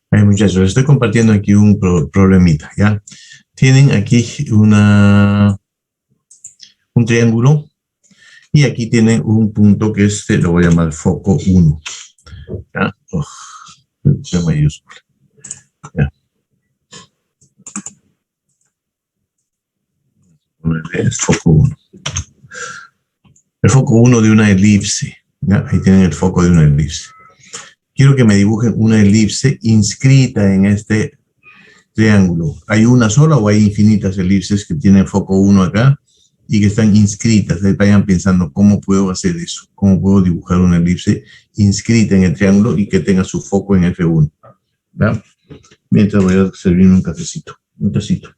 Ay, muchachos, les estoy compartiendo aquí un problemita, ¿ya? Tienen aquí un triángulo y aquí tienen un punto que este lo voy a llamar foco uno, ¿ya? C mayúscula, ¿ya? Es foco uno. El foco uno de una elipse, ¿ya? Ahí tienen el foco de una elipse. Quiero que me dibujen una elipse inscrita en este triángulo. ¿Hay una sola o hay infinitas elipses que tienen foco uno acá y que están inscritas? Ahí vayan pensando cómo puedo hacer eso, cómo puedo dibujar una elipse inscrita en el triángulo y que tenga su foco en F1. ¿Ya? Mientras voy a servirme un cafecito. Un tacito.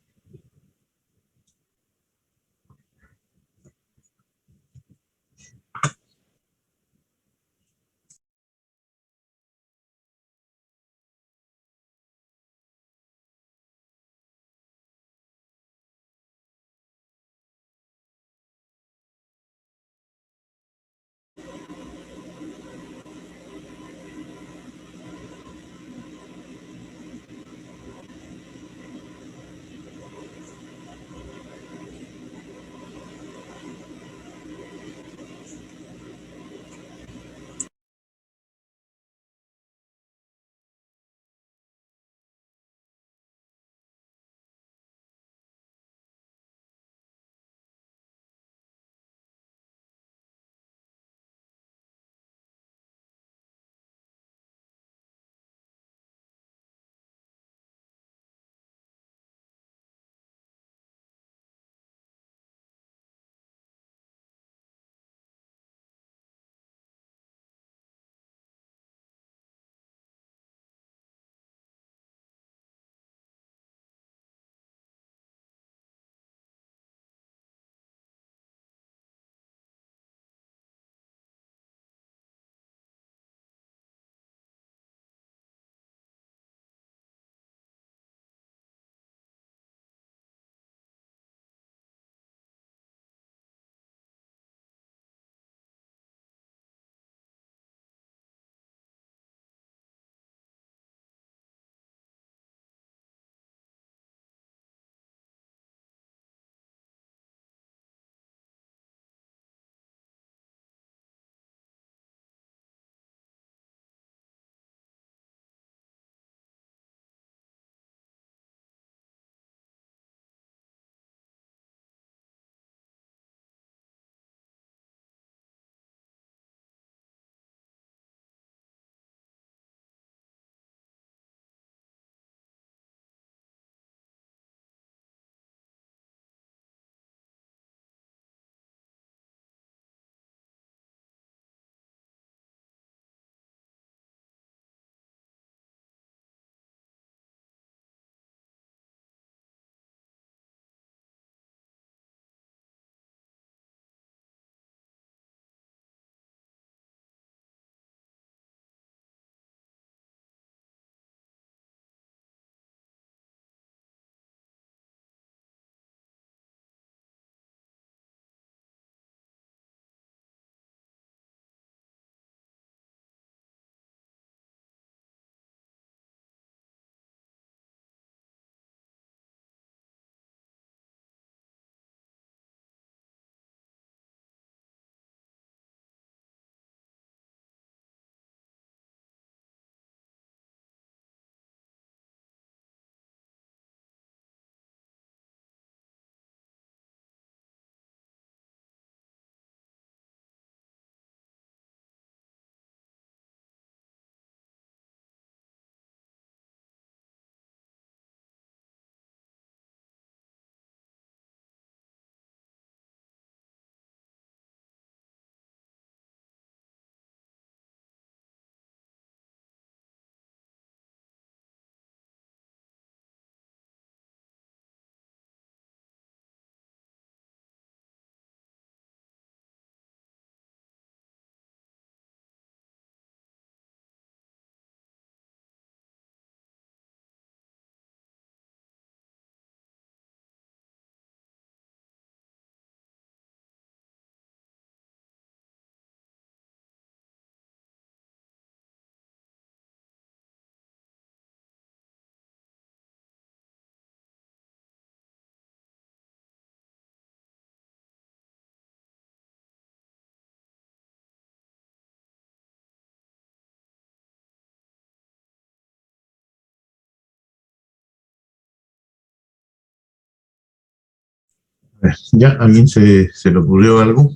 ¿Ya alguien se le ocurrió algo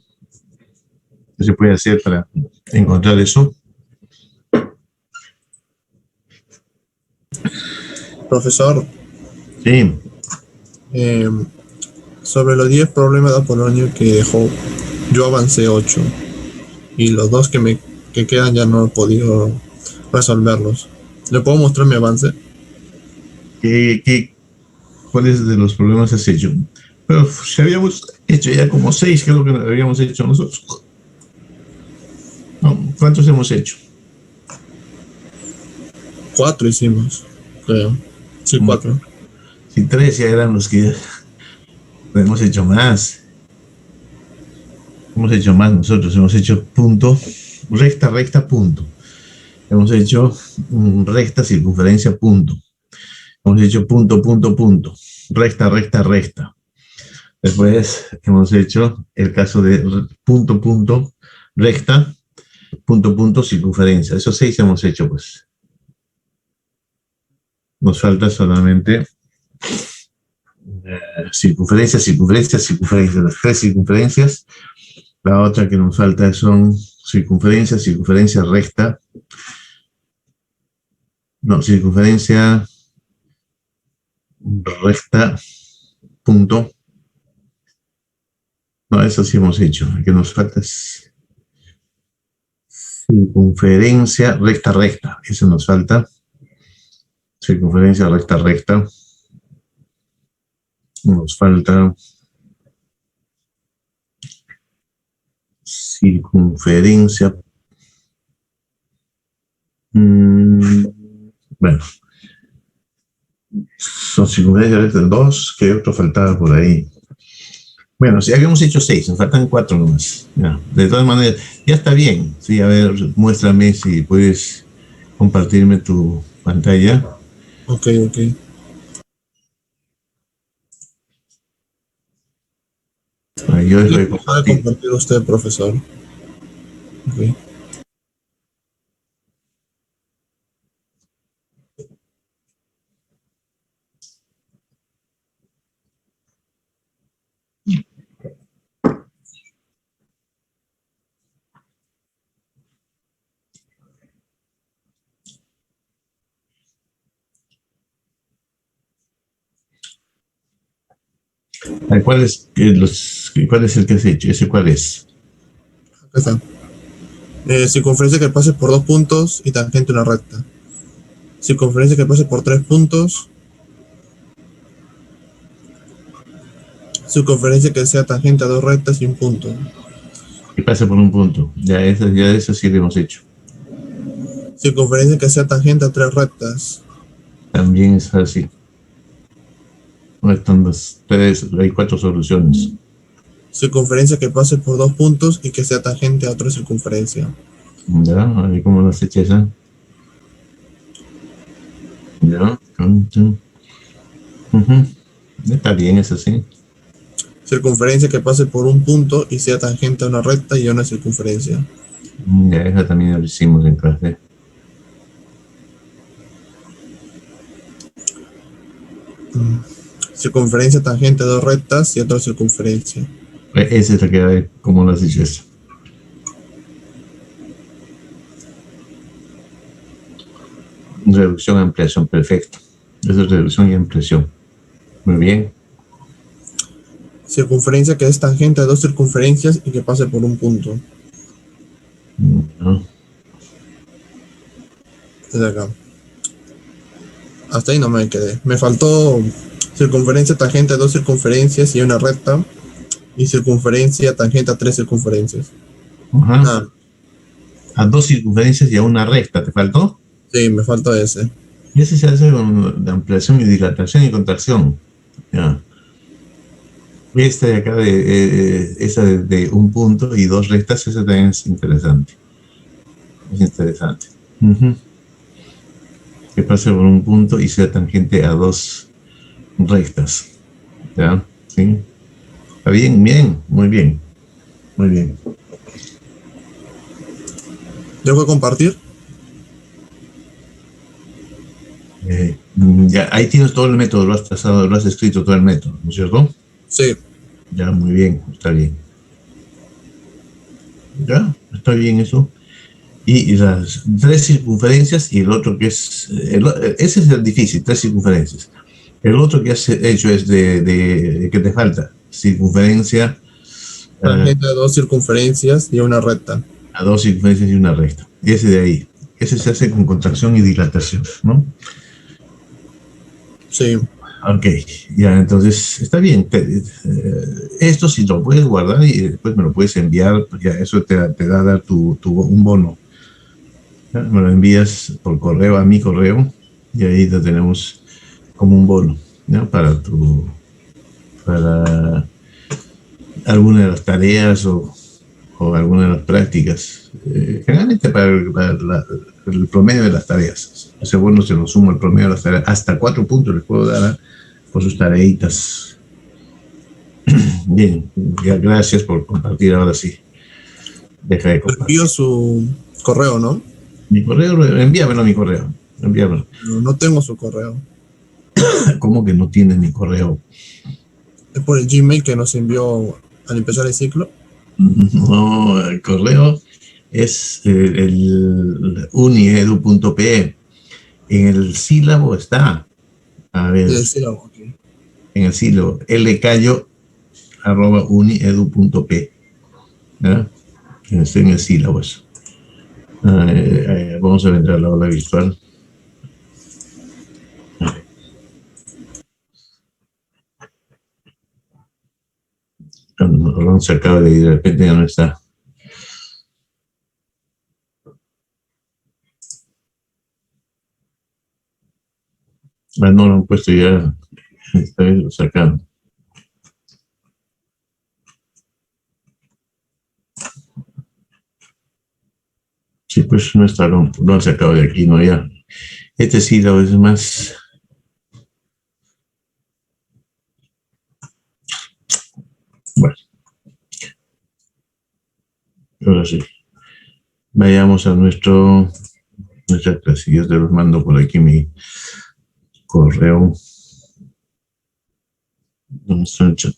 que se puede hacer para encontrar eso? Profesor, Sí. eh, sobre los 10 problemas de Apolonio que dejó, yo avancé 8 y los dos que quedan ya no he podido resolverlos. ¿Le puedo mostrar mi avance? ¿Cuáles de los problemas has hecho? Pero si habíamos hecho ya como 6, que es lo que habíamos hecho nosotros. No, ¿cuántos hemos hecho? 4 hicimos, creo. Sí, Como 4. si 3 ya eran los que hemos hecho más. Hemos hecho más nosotros. Hemos hecho punto, recta, recta, punto. Hemos hecho recta, circunferencia, punto. Hemos hecho punto, punto, punto. Recta, recta, recta. Después hemos hecho el caso de punto, punto, recta, punto, punto, circunferencia. Esos 6 hemos hecho, pues. Nos falta solamente circunferencia, circunferencia, circunferencia. Las 3 circunferencias. La otra que nos falta son circunferencia, circunferencia recta. No, circunferencia recta, punto. No, eso sí hemos hecho. Lo que nos falta es circunferencia recta, recta. Eso nos falta. Circunferencia recta, recta. Nos falta circunferencia. Bueno, son circunferencia recta 2. ¿Qué otro faltaba por ahí? Bueno, si habíamos hecho 6, nos faltan 4 nomás. Ya, de todas maneras, ya está bien. Sí, a ver, muéstrame si puedes compartirme tu pantalla. Ok, ok. Yo les Sí, voy a puede compartir. compartir usted, profesor. Ok. ¿Cuál es el que has hecho? ¿Ese cuál es? Acá está. Circunferencia que pase por 2 puntos y tangente a una recta. Circunferencia que pase por 3 puntos. Circunferencia que sea tangente a 2 rectas y un punto. Que pase por un punto. Ya eso sí lo hemos hecho. Circunferencia que sea tangente a 3 rectas. También es así. No están hay 4 soluciones. Circunferencia que pase por 2 puntos y que sea tangente a otra circunferencia. ¿Ya? A ver cómo lo has hecho esa. ¿Ya? Está bien, eso sí. Circunferencia que pase por un punto y sea tangente a una recta y a una circunferencia. Ya, esa también lo hicimos en clase. Circunferencia tangente a 2 rectas y otra circunferencia. Esa es la que, a ver cómo lo has hecho eso. Reducción, ampliación, perfecto. Eso es reducción y ampliación. Muy bien. Circunferencia que es tangente a 2 circunferencias y que pase por un punto. ¿No? Desde acá. Hasta ahí no me quedé. Me faltó circunferencia tangente a 2 circunferencias y una recta. Y circunferencia tangente a 3 circunferencias. Ajá. Ah, A 2 circunferencias y a una recta, ¿te faltó? sí, me faltó ese. Y ese se hace con ampliación y dilatación y contracción. Ya. Esta de acá, esa de un punto y 2 rectas, esa también es interesante. Es interesante. Que pase por un punto y sea tangente a 2 rectas. ¿Ya? ¿Sí? ¿Está bien? Bien, muy bien. Muy bien. ¿Dejo de compartir? Ya, ahí tienes todo el método, lo has trazado, lo has escrito todo el método, ¿no es cierto? Sí. Ya, muy bien, está bien. Ya, está bien eso. Y las tres circunferencias y el otro que es, ese es el difícil, tres circunferencias. El otro que has hecho es ¿qué te falta? Circunferencia, eh, Tarjeta de dos circunferencias y una recta. a dos circunferencias y una recta. Ese de ahí. Ese se hace con contracción y dilatación, ¿no? Sí. Ok, ya, entonces está bien. Esto si lo puedes guardar y después me lo puedes enviar, pues ya eso te da a dar un bono. ¿Ya? Me lo envías por correo a mi correo y ahí lo tenemos como un bono, ¿ya? Para alguna de las tareas o alguna de las prácticas. Generalmente el promedio de las tareas. Ese bono se lo sumo al promedio de las tareas. Hasta 4 puntos les puedo dar por sus tareitas. Bien, ya, gracias por compartir ahora sí. Deja de Envío compartir. su correo, ¿no? Mi correo, envíamelo a mi correo. Envíamelo. No, no tengo su correo. ¿Cómo que no tienes mi correo? Es por el Gmail que nos envió al empezar el ciclo. No, el correo es el uniedu.pe. En el sílabo está, a ver, Es decir, ok. en el sílabo, lcayo@uniedu.pe. ¿Ya? Está en el sílabo eso. Vamos a entrar a la aula virtual. Lo han sacado de repente ya no está. No lo han puesto ya. Esta vez lo sacaron. Sí, pues no está, lo han sacado de aquí, no ya. Este sílabo es más. Bueno, ahora sí. Vayamos a nuestra clase. Yo te los mando por aquí mi correo. Nuestro chat.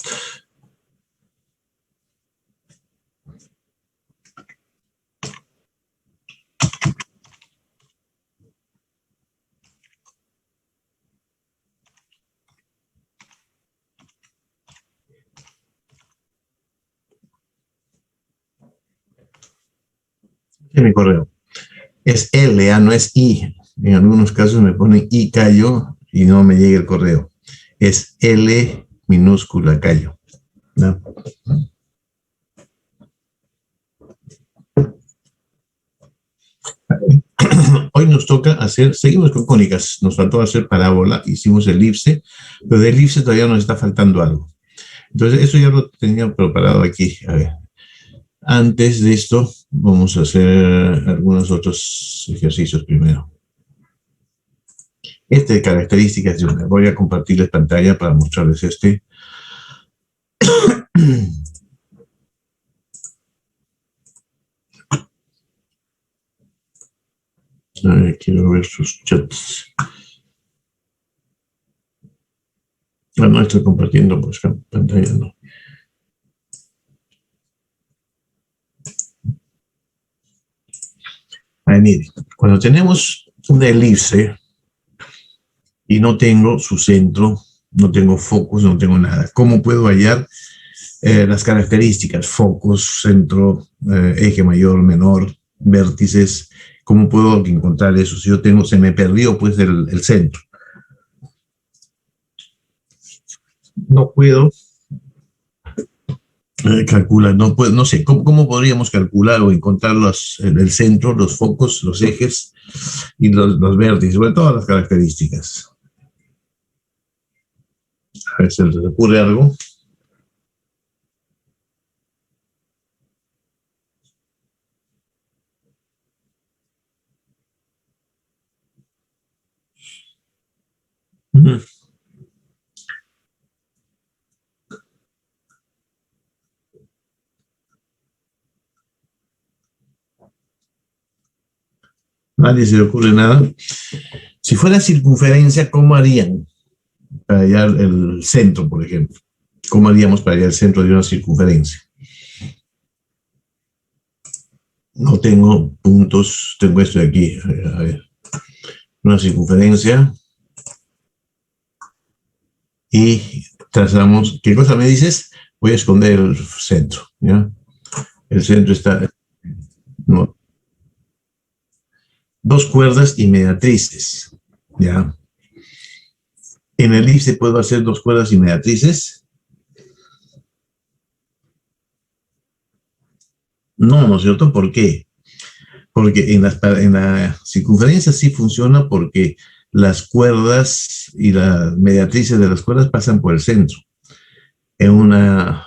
Este es mi correo. Es L, no es I. En algunos casos me ponen I Cayo y no me llega el correo. Es L minúscula Cayo. ¿No? Hoy nos toca hacer, seguimos con cónicas, nos faltó hacer parábola, hicimos elipse, pero de elipse todavía nos está faltando algo. Entonces, eso ya lo tenía preparado aquí. A ver, antes de esto, vamos a hacer algunos otros ejercicios primero. Este de características, yo voy a compartirles pantalla para mostrarles este. A ver, quiero ver sus chats. No estoy compartiendo pues pantalla, no. A ver, mire, cuando tenemos una elipse y no tengo su centro, no tengo focus, no tengo nada, ¿cómo puedo hallar las características? Focus, centro, eje mayor, menor, vértices. ¿Cómo puedo encontrar eso? Si yo tengo, se me perdió pues el centro. No puedo calcular, no puedo, no sé, ¿cómo podríamos calcular o encontrar el centro, los focos, los ejes y los vértices? Bueno, todas las características. A ver si les ocurre algo. Nadie se le ocurre nada. Si fuera circunferencia, ¿cómo harían para hallar el centro, por ejemplo? ¿Cómo haríamos para hallar el centro de una circunferencia? No tengo puntos, tengo esto de aquí. A ver. Una circunferencia. Y trazamos. ¿Qué cosa me dices? Voy a esconder el centro. ¿Ya? El centro está. No, dos cuerdas y mediatrices. ¿Ya? En el elipse puedo hacer dos cuerdas y mediatrices. No, ¿no es cierto? ¿Por qué? Porque en la circunferencia sí funciona porque las cuerdas y las mediatrices de las cuerdas pasan por el centro. En una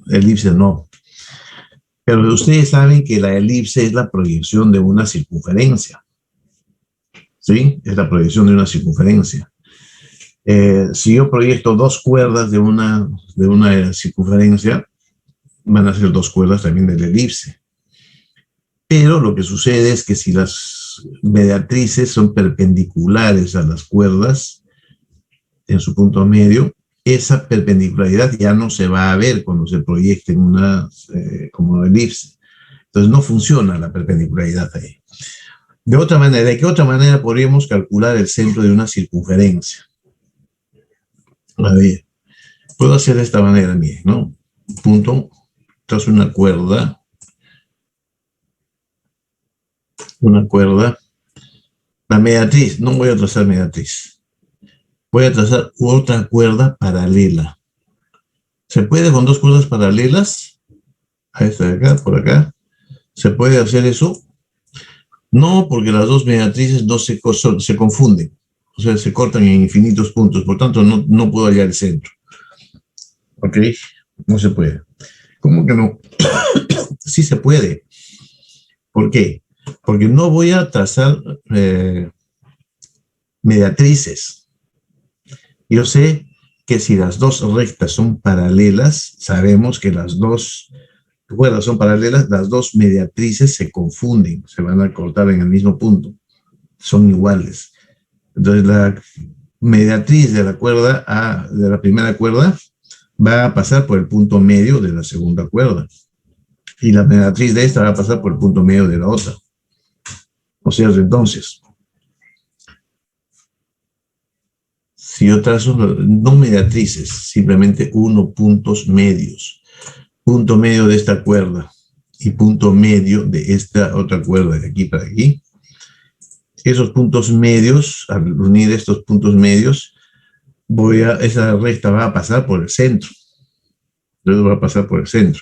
elipse no. Pero ustedes saben que la elipse es la proyección de una circunferencia. ¿Sí? Es la proyección de una circunferencia. Si yo proyecto dos cuerdas de una circunferencia, van a ser dos cuerdas también de la elipse. Pero lo que sucede es que si las mediatrices son perpendiculares a las cuerdas en su punto medio, esa perpendicularidad ya no se va a ver cuando se proyecte en como una elipse. Entonces no funciona la perpendicularidad ahí. ¿De qué otra manera podríamos calcular el centro de una circunferencia? A ver, puedo hacer de esta manera, miren, ¿no? Punto, trazo una cuerda, la mediatriz, no voy a trazar mediatriz, voy a trazar otra cuerda paralela. ¿Se puede con dos cuerdas paralelas? A esta de acá, por acá. ¿Se puede hacer eso? No, porque las dos mediatrices no se confunden. O sea, se cortan en infinitos puntos. Por tanto, no puedo hallar el centro. ¿Ok? No se puede. ¿Cómo que no? Sí se puede. ¿Por qué? Porque no voy a trazar mediatrices. Yo sé que si las dos rectas son paralelas, sabemos que las dos cuerdas son paralelas, las dos mediatrices se confunden, se van a cortar en el mismo punto, son iguales. Entonces la mediatriz de la cuerda A, de la primera cuerda, va a pasar por el punto medio de la segunda cuerda. Y la mediatriz de esta va a pasar por el punto medio de la otra. O sea, entonces, si yo trazo, no mediatrices, simplemente puntos medios. Punto medio de esta cuerda y punto medio de esta otra cuerda de aquí para aquí. Esos puntos medios, al unir estos puntos medios, esa recta va a pasar por el centro. Entonces va a pasar por el centro.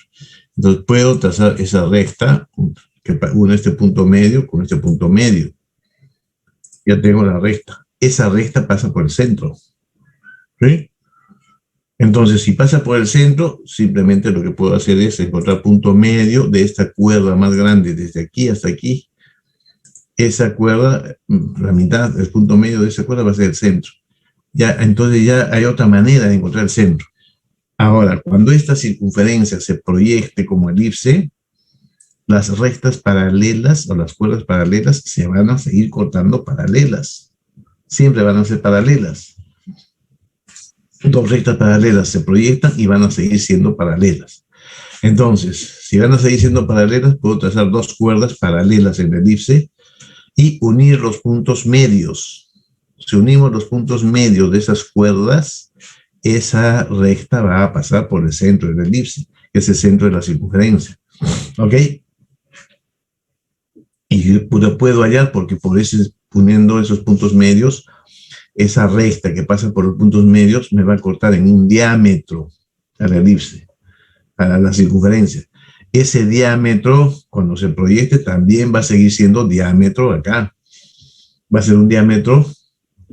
Entonces puedo trazar esa recta que une este punto medio con este punto medio. Ya tengo la recta. Esa recta pasa por el centro. ¿Sí? Entonces, si pasa por el centro, simplemente lo que puedo hacer es encontrar punto medio de esta cuerda más grande, desde aquí hasta aquí. Esa cuerda, la mitad, el punto medio de esa cuerda va a ser el centro. Entonces ya hay otra manera de encontrar el centro. Ahora, cuando esta circunferencia se proyecte como elipse, las rectas paralelas o las cuerdas paralelas se van a seguir cortando paralelas. Siempre van a ser paralelas. Dos rectas paralelas se proyectan y van a seguir siendo paralelas. Entonces, si van a seguir siendo paralelas, puedo trazar dos cuerdas paralelas en la elipse y unir los puntos medios. Si unimos los puntos medios de esas cuerdas, esa recta va a pasar por el centro de la elipse, que es el centro de la circunferencia. ¿Ok? Y puedo hallar porque uniendo esos puntos medios, esa recta que pasa por los puntos medios me va a cortar en un diámetro a la elipse, a la circunferencia. Ese diámetro, cuando se proyecte, también va a seguir siendo diámetro acá. Va a ser un diámetro,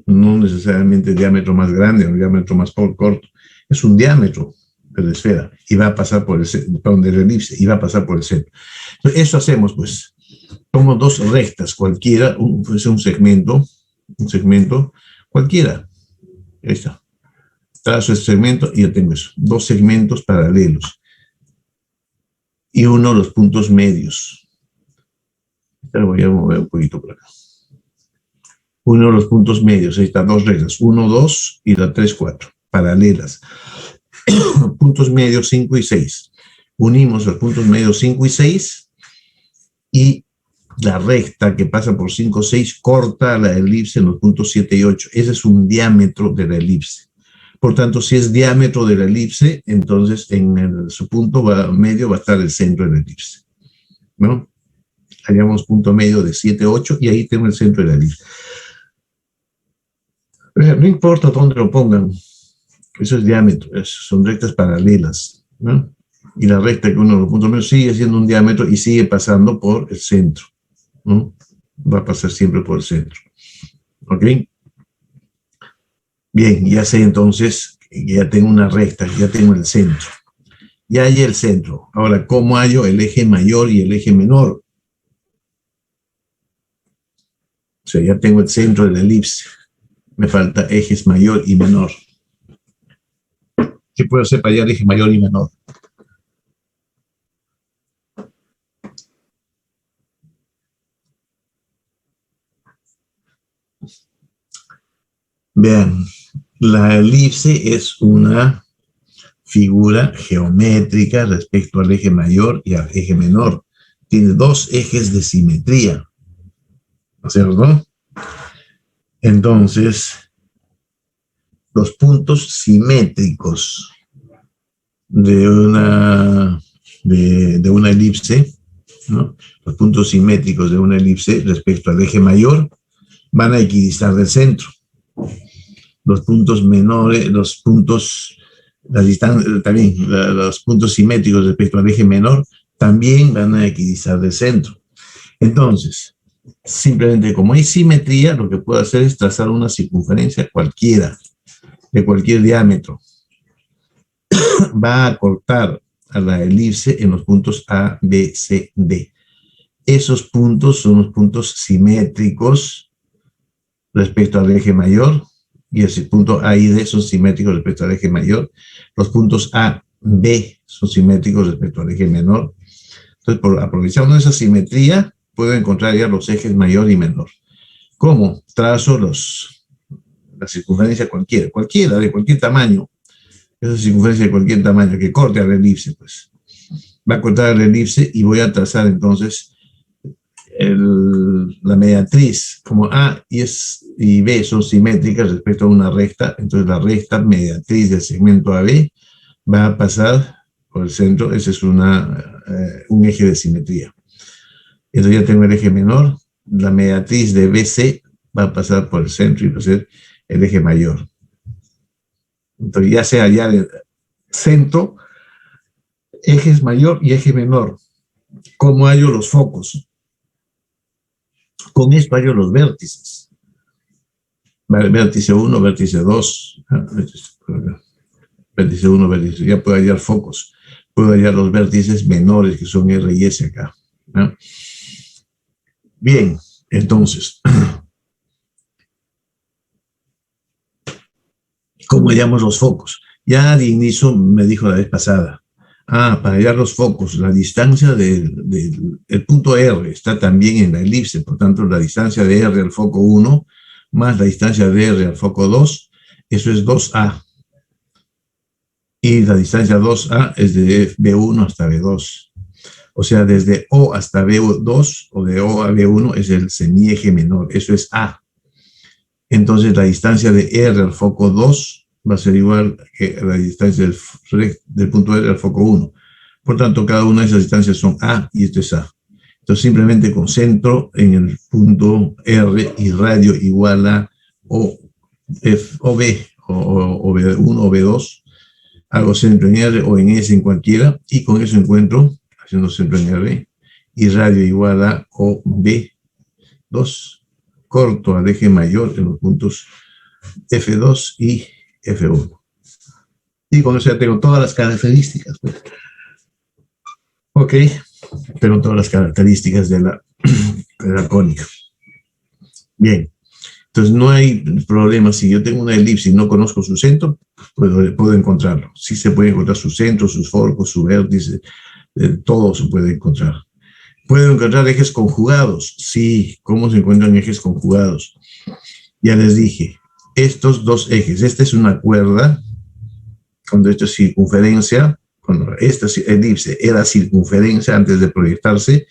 no necesariamente el diámetro más grande o el diámetro más corto. Es un diámetro de la esfera y va a pasar por de la elipse y va a pasar por el centro. Entonces, eso hacemos, pues. Tomo dos rectas, cualquiera, un segmento, cualquiera. Ahí está. Trazo este segmento y ya tengo eso. Dos segmentos paralelos. Y uno los puntos medios. Ahora voy a mover un poquito por acá. Uno de los puntos medios. Ahí están dos rectas. 1, 2 y la 3, 4. Paralelas. puntos medios 5 y 6. Unimos los puntos medios 5 y 6 y la recta que pasa por 5, 6 corta la elipse en los puntos 7 y 8. Ese es un diámetro de la elipse. Por tanto, si es diámetro de la elipse, entonces en su punto medio va a estar el centro de la elipse, ¿no? Hallamos punto medio de 7, 8 y ahí tengo el centro de la elipse. No importa dónde lo pongan, eso es diámetro, son rectas paralelas, ¿no? Y la recta que uno de los puntos medios sigue siendo un diámetro y sigue pasando por el centro, ¿no? Va a pasar siempre por el centro. ¿Ok? Bien, ya sé entonces, ya tengo una recta, ya tengo el centro. Ya hay el centro. Ahora, ¿cómo hallo el eje mayor y el eje menor? O sea, ya tengo el centro de la elipse. Me falta ejes mayor y menor. ¿Qué puedo hacer para hallar eje mayor y menor? Vean, la elipse es una figura geométrica respecto al eje mayor y al eje menor. Tiene dos ejes de simetría, ¿no es cierto? Entonces, los puntos simétricos de una elipse, ¿no? Los puntos simétricos de una elipse respecto al eje mayor van a equidistar del centro. Los puntos menores, los puntos, la distancia, también los puntos simétricos respecto al eje menor también van a equidistar del centro. Entonces, simplemente como hay simetría, lo que puedo hacer es trazar una circunferencia cualquiera, de cualquier diámetro. Va a cortar a la elipse en los puntos A, B, C, D. Esos puntos son los puntos simétricos respecto al eje mayor, y el punto A y D son simétricos respecto al eje mayor. Los puntos A, B son simétricos respecto al eje menor. Entonces, aprovechando esa simetría, puedo encontrar ya los ejes mayor y menor. ¿Cómo? Trazo la circunferencia cualquiera, de cualquier tamaño. Esa circunferencia de cualquier tamaño que corte a la elipse, pues. Va a cortar a la elipse y voy a trazar entonces la mediatriz, como A y B son simétricas respecto a una recta, entonces la recta mediatriz del segmento AB va a pasar por el centro. Ese es un eje de simetría. Entonces ya tengo el eje menor, la mediatriz de BC va a pasar por el centro y va a ser el eje mayor. Entonces ya sea ya el centro, ejes mayor y eje menor. ¿Cómo hallo los focos? Con esto hallo los vértices. Vértice 1, vértice 2, vértice 1, vértice, ya puedo hallar focos. Puedo hallar los vértices menores, que son R y S acá, ¿no? Bien, entonces, ¿cómo hallamos los focos? Ya Digniso me dijo la vez pasada, para hallar los focos, la distancia del punto R está también en la elipse, por tanto, la distancia de R al foco 1 más la distancia de R al foco 2, eso es 2A. Y la distancia 2A es de B1 hasta B2. O sea, desde O hasta B2 o de O a B1 es el semieje menor, eso es A. Entonces, la distancia de R al foco 2 va a ser igual que la distancia del punto R al foco 1. Por tanto, cada una de esas distancias son A y esto es A. Entonces, simplemente concentro en el punto R y radio igual a O B, o B1 o B2. Hago centro en R o en S en cualquiera, y con eso encuentro, haciendo centro en R, y radio igual a O B2. Corto al eje mayor en los puntos F2 y F1. Y con eso ya tengo todas las características, pues. Ok, tengo todas las características de la cónica. Bien, entonces no hay problema. Si yo tengo una elipse y no conozco su centro, puedo encontrarlo. Sí se puede encontrar su centro, sus forcos, su vértice, todo se puede encontrar. ¿Puedo encontrar ejes conjugados? Sí. ¿Cómo se encuentran ejes conjugados? Ya les dije, estos dos ejes, esta es una cuerda, cuando esto es circunferencia, cuando esta elipse era circunferencia antes de proyectarse,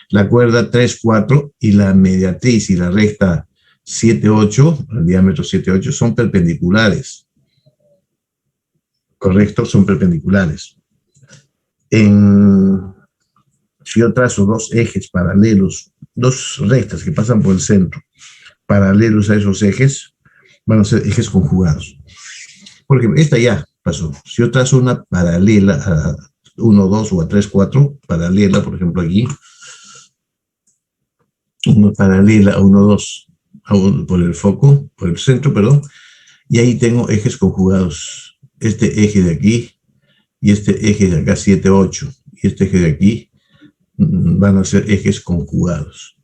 la cuerda 3, 4 y la mediatriz y la recta 7, 8, el diámetro 7, 8, son perpendiculares. ¿Correcto? Son perpendiculares. Si yo trazo dos ejes paralelos, dos rectas que pasan por el centro, paralelos a esos ejes, van a ser ejes conjugados. Por ejemplo, esta ya pasó. Si yo trazo una paralela a 1, 2 o a 3, 4, paralela, por ejemplo, aquí, una paralela a 1, 2, por el foco, por el centro, perdón, y ahí tengo ejes conjugados. Este eje de aquí y este eje de acá, 7, 8, y este eje de aquí van a ser ejes conjugados.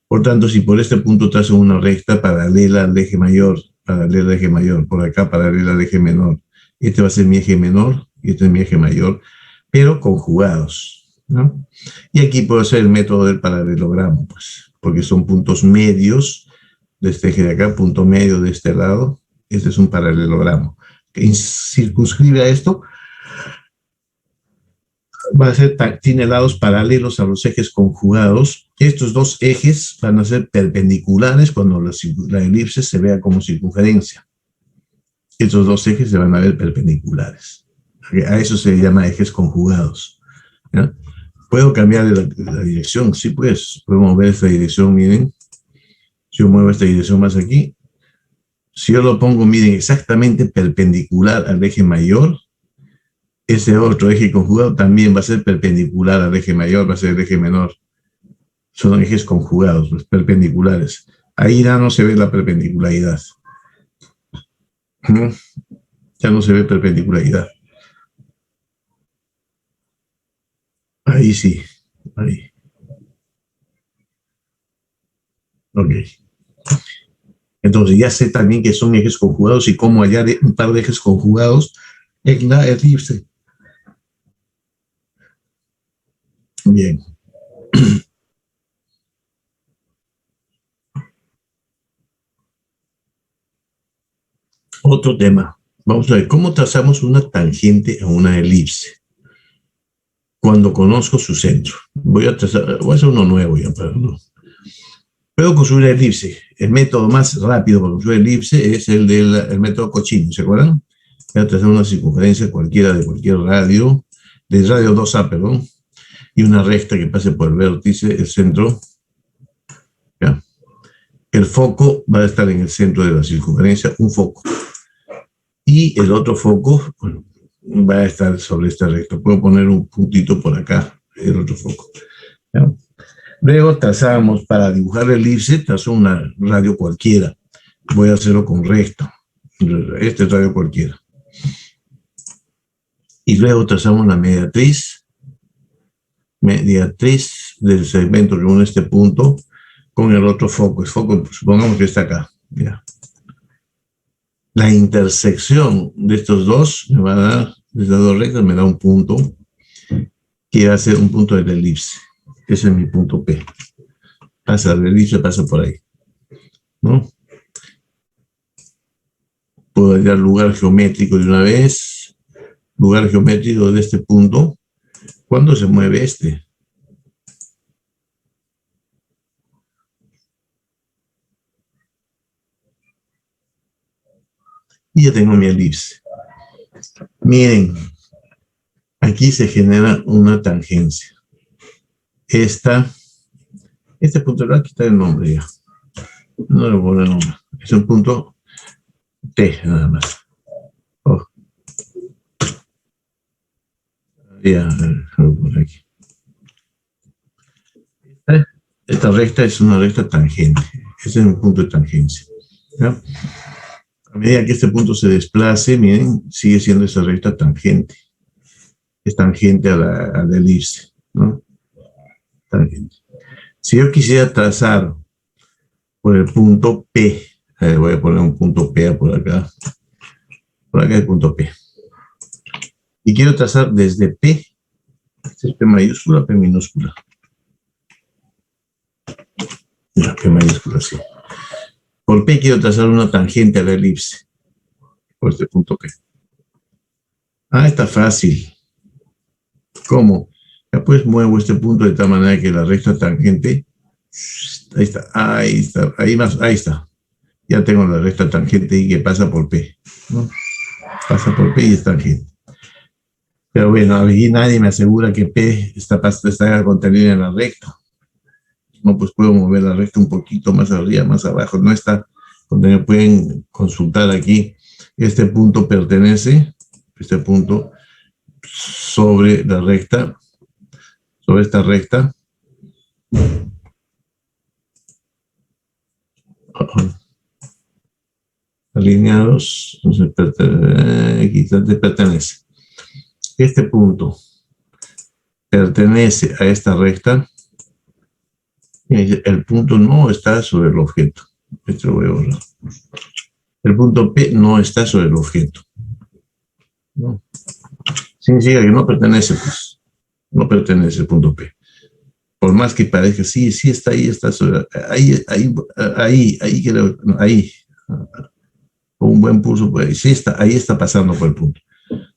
Por tanto, si por este punto trazo una recta paralela al eje mayor, por acá paralela al eje menor, este va a ser mi eje menor y este es mi eje mayor, pero conjugados, ¿no? Y aquí puedo hacer el método del paralelogramo, pues, porque son puntos medios de este eje de acá, punto medio de este lado. Este es un paralelogramo. Que circunscribe a esto, va a ser, tiene lados paralelos a los ejes conjugados. Estos dos ejes van a ser perpendiculares cuando la elipse se vea como circunferencia. Estos dos ejes se van a ver perpendiculares. A eso se llama ejes conjugados, ¿ya? ¿Puedo cambiar la dirección? Sí, pues, puedo mover esta dirección, miren. Si yo muevo esta dirección más aquí, si yo lo pongo, miren, exactamente perpendicular al eje mayor, ese otro eje conjugado también va a ser perpendicular al eje mayor, va a ser el eje menor. Son ejes conjugados, pues, perpendiculares. Ahí ya no se ve la perpendicularidad. Ya no se ve perpendicularidad. Ahí sí, ahí. Ok. Entonces ya sé también que son ejes conjugados y cómo hallar un par de ejes conjugados en la elipse. Bien. Otro tema. Vamos a ver, ¿cómo trazamos una tangente a una elipse? Cuando conozco su centro. Voy a hacer uno nuevo ya, pero no. Puedo construir elipse. El método más rápido para construir elipse es el método cochino, ¿se acuerdan? Voy a trazar una circunferencia cualquiera de cualquier radio, del radio 2A, perdón, y una recta que pase por el vértice, el centro. ¿Ya? El foco va a estar en el centro de la circunferencia, un foco. Y el otro foco, bueno, va a estar sobre esta recta. Puedo poner un puntito por acá, el otro foco. ¿Ya? Luego trazamos, para dibujar el elipse, trazo una radio cualquiera. Voy a hacerlo con recto. Este es radio cualquiera. Y luego trazamos la mediatriz del segmento que une este punto con el otro foco. El foco, supongamos que está acá. ¿Ya? La intersección de estos dos me va a dar, de estas dos rectas, me da un punto que va a ser un punto del elipse. Ese es mi punto P. Pasa el elipse, pasa por ahí, ¿no? Puedo hallar lugar geométrico de una vez. Lugar geométrico de este punto. ¿Cuándo se mueve este? Y ya tengo mi elipse. Miren, aquí se genera una tangencia. Este punto, le voy a quitar el nombre ya. No le voy a poner nombre. Es un punto T, nada más. Oh. Ya, por aquí. Esta recta es una recta tangente. Ese es un punto de tangencia. ¿Ya? A medida que este punto se desplace, miren, sigue siendo esa recta tangente. Es tangente a la elipse, ¿no? Tangente. Si yo quisiera trazar por el punto P, voy a poner un punto P por acá. Por acá el punto P. Y quiero trazar desde P, este es P mayúscula, P minúscula. Ya, P mayúscula, sí. Por P quiero trazar una tangente a la elipse, por este punto P. Ah, está fácil. ¿Cómo? Ya pues muevo este punto de tal manera que la recta tangente, ahí está, ahí está. Ya tengo la recta tangente y que pasa por P, ¿no? Pasa por P y es tangente. Pero bueno, aquí nadie me asegura que P está contenida en la recta. No, pues puedo mover la recta un poquito más arriba, más abajo. No está contenido. Pueden consultar aquí. Este punto pertenece, este punto, sobre la recta, sobre esta recta. Alineados, quizás te pertenece. Este punto pertenece a esta recta. El punto no está sobre el objeto. Esto lo voy a borrar. El punto P no está sobre el objeto. ¿No? Significa que no pertenece, pues. No pertenece el punto P. Por más que parezca, sí está ahí, está sobre, ahí. Con un buen pulso, pues, sí está, ahí está pasando por el punto.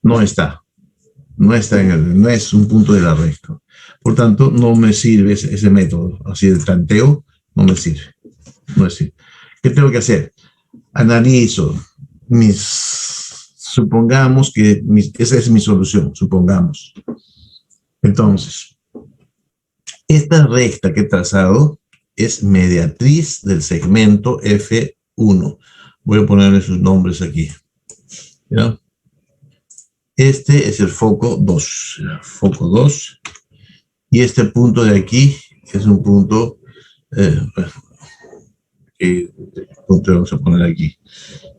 No está. No es un punto de la recta. Por tanto, no me sirve ese método. Así de tanteo, no me sirve. No me sirve. ¿Qué tengo que hacer? Analizo supongamos que esa es mi solución, supongamos. Entonces, esta recta que he trazado es mediatriz del segmento F1. Voy a ponerle sus nombres aquí. ¿Ya? Este es el foco 2. Foco 2. Y este punto de aquí es un punto que vamos a poner aquí.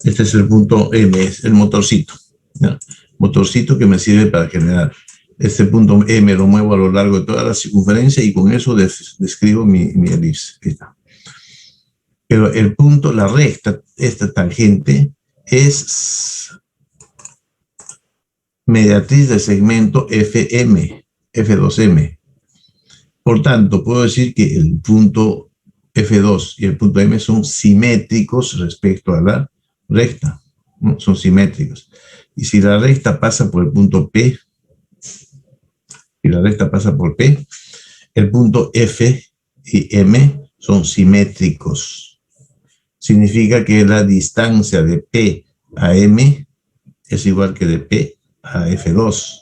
Este es el punto M, es el motorcito. ¿Ya? Motorcito que me sirve para generar. Este punto M lo muevo a lo largo de toda la circunferencia y con eso describo mi elipse. Ahí está. Pero el punto, la recta, esta tangente, es mediatriz del segmento FM, F2M. Por tanto, puedo decir que el punto F2 y el punto M son simétricos respecto a la recta, ¿no? Son simétricos. Y si la recta pasa por el punto P, el punto F y M son simétricos. Significa que la distancia de P a M es igual que de P a F2.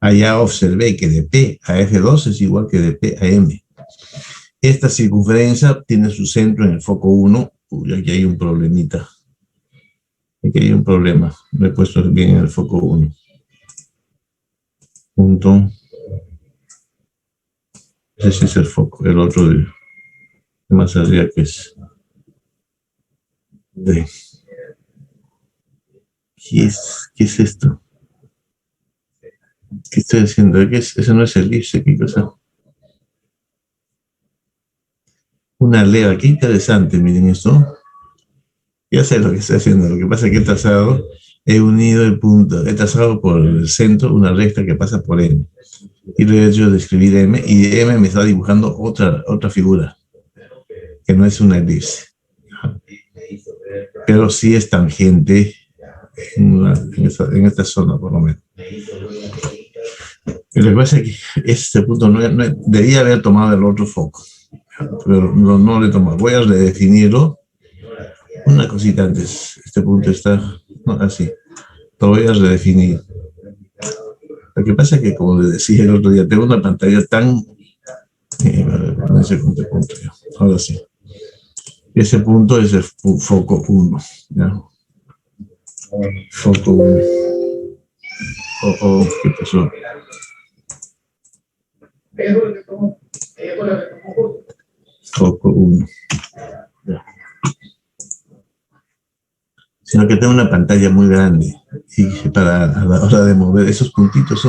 Allá observé que de P a F2 es igual que de P a M. Esta circunferencia tiene su centro en el foco 1. Uy, aquí hay un problemita. Aquí hay un problema. Me he puesto bien en el foco 1. Punto. Ese es el foco. El otro de más arriba que es. ¿Qué es esto? ¿Qué estoy haciendo? Eso no es elipse, ¿qué cosa? Una leva, qué interesante, miren esto. Ya sé lo que estoy haciendo, lo que pasa es que he unido el punto, he trazado por el centro una recta que pasa por M. Y lo he hecho de escribir M, y de M me está dibujando otra figura, que no es una elipse. Pero sí es tangente en esta zona, por lo menos. Y lo que pasa es que este punto debía haber tomado el otro foco, pero no lo he tomado. Voy a redefinirlo. Una cosita antes. Este punto está así. Lo voy a redefinir. Lo que pasa es que, como les decía el otro día, tengo una pantalla tan... no sé cuánto punto yo. Ahora sí. Ese punto es el foco 1. ¿Ya? Foco 1. ¿Qué pasó? Foco 1. Sino que tengo una pantalla muy grande y para a la hora de mover esos puntitos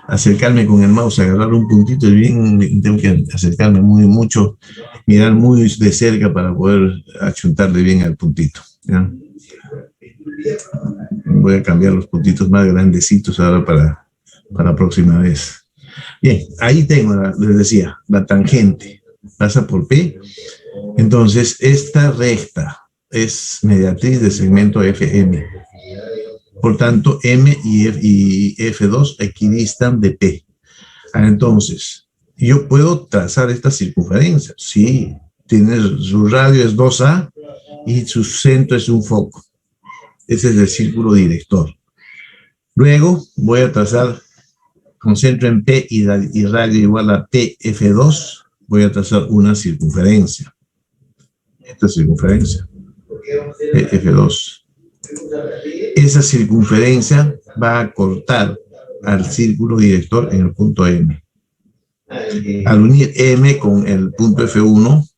acercarme con el mouse, agarrar un puntito y bien, tengo que acercarme mucho, mirar muy de cerca para poder achuntarle bien al puntito. ¿Ya? Voy a cambiar los puntitos más grandecitos ahora para la próxima vez. Bien, ahí tengo, les decía, la tangente pasa por P. Entonces, esta recta es mediatriz del segmento FM. Por tanto, M y F2 equidistan de P. Entonces, yo puedo trazar esta circunferencia. Sí, su radio es 2A y su centro es un foco. Ese es el círculo director. Luego voy a trazar con centro en P y radio igual a PF2. Voy a trazar una circunferencia. Esta circunferencia, PF2. Esa circunferencia va a cortar al círculo director en el punto M. Al unir M con el punto F1,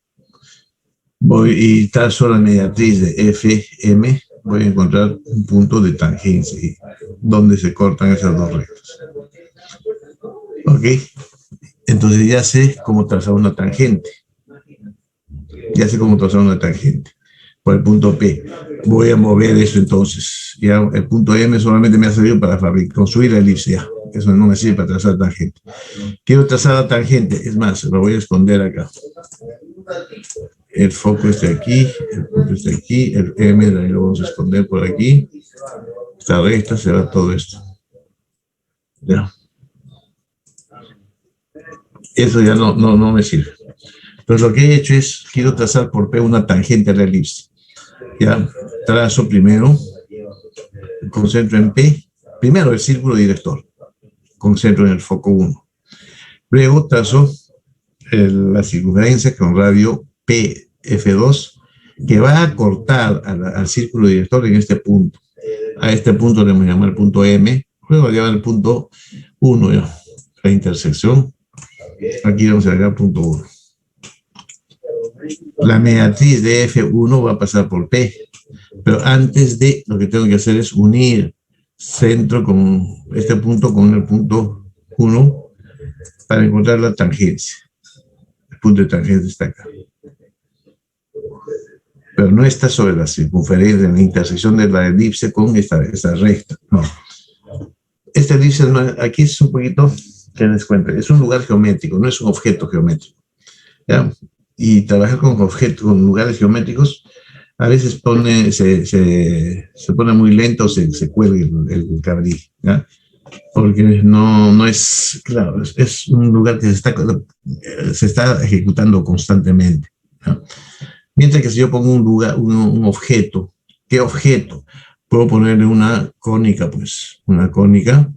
voy y trazo la mediatriz de FM, voy a encontrar un punto de tangencia donde se cortan esas dos rectas. ¿Ok? Entonces ya sé cómo trazar una tangente. Ya sé cómo trazar una tangente por el punto P. Voy a mover eso entonces. Ya el punto M solamente me ha servido para construir la elipse. Ya. Eso no me sirve para trazar tangente. Quiero trazar la tangente. Es más, lo voy a esconder acá. El foco está aquí, el punto está aquí, el M lo vamos a esconder por aquí. Esta recta será todo esto. Ya. Eso ya no me sirve. Entonces lo que he hecho es, quiero trazar por P una tangente a la elipse. Ya, trazo primero, concentro en P, primero el círculo director, concentro en el foco 1. Luego trazo la circunferencia con radio PF2, que va a cortar al círculo director en este punto. A este punto le vamos a llamar el punto M, luego le llamar el punto 1, ya, la intersección. Aquí vamos a agregar punto 1. La mediatriz de F1 va a pasar por P, pero antes de, lo que tengo que hacer es unir centro con este punto con el punto 1 para encontrar la tangencia. El punto de tangencia está acá. Pero no está sobre la circunferencia, en la intersección de la elipse con esta recta. No. Esta elipse, aquí es un poquito, que les cuento, es un lugar geométrico, no es un objeto geométrico. ¿Ya? Y trabajar con lugares geométricos a veces se pone muy lento, se cuelga el cabril, ¿ya? Porque no es, claro, es un lugar que se está ejecutando constantemente, ¿ya? Mientras que si yo pongo un objeto, ¿qué objeto? Puedo ponerle una cónica, pues, una cónica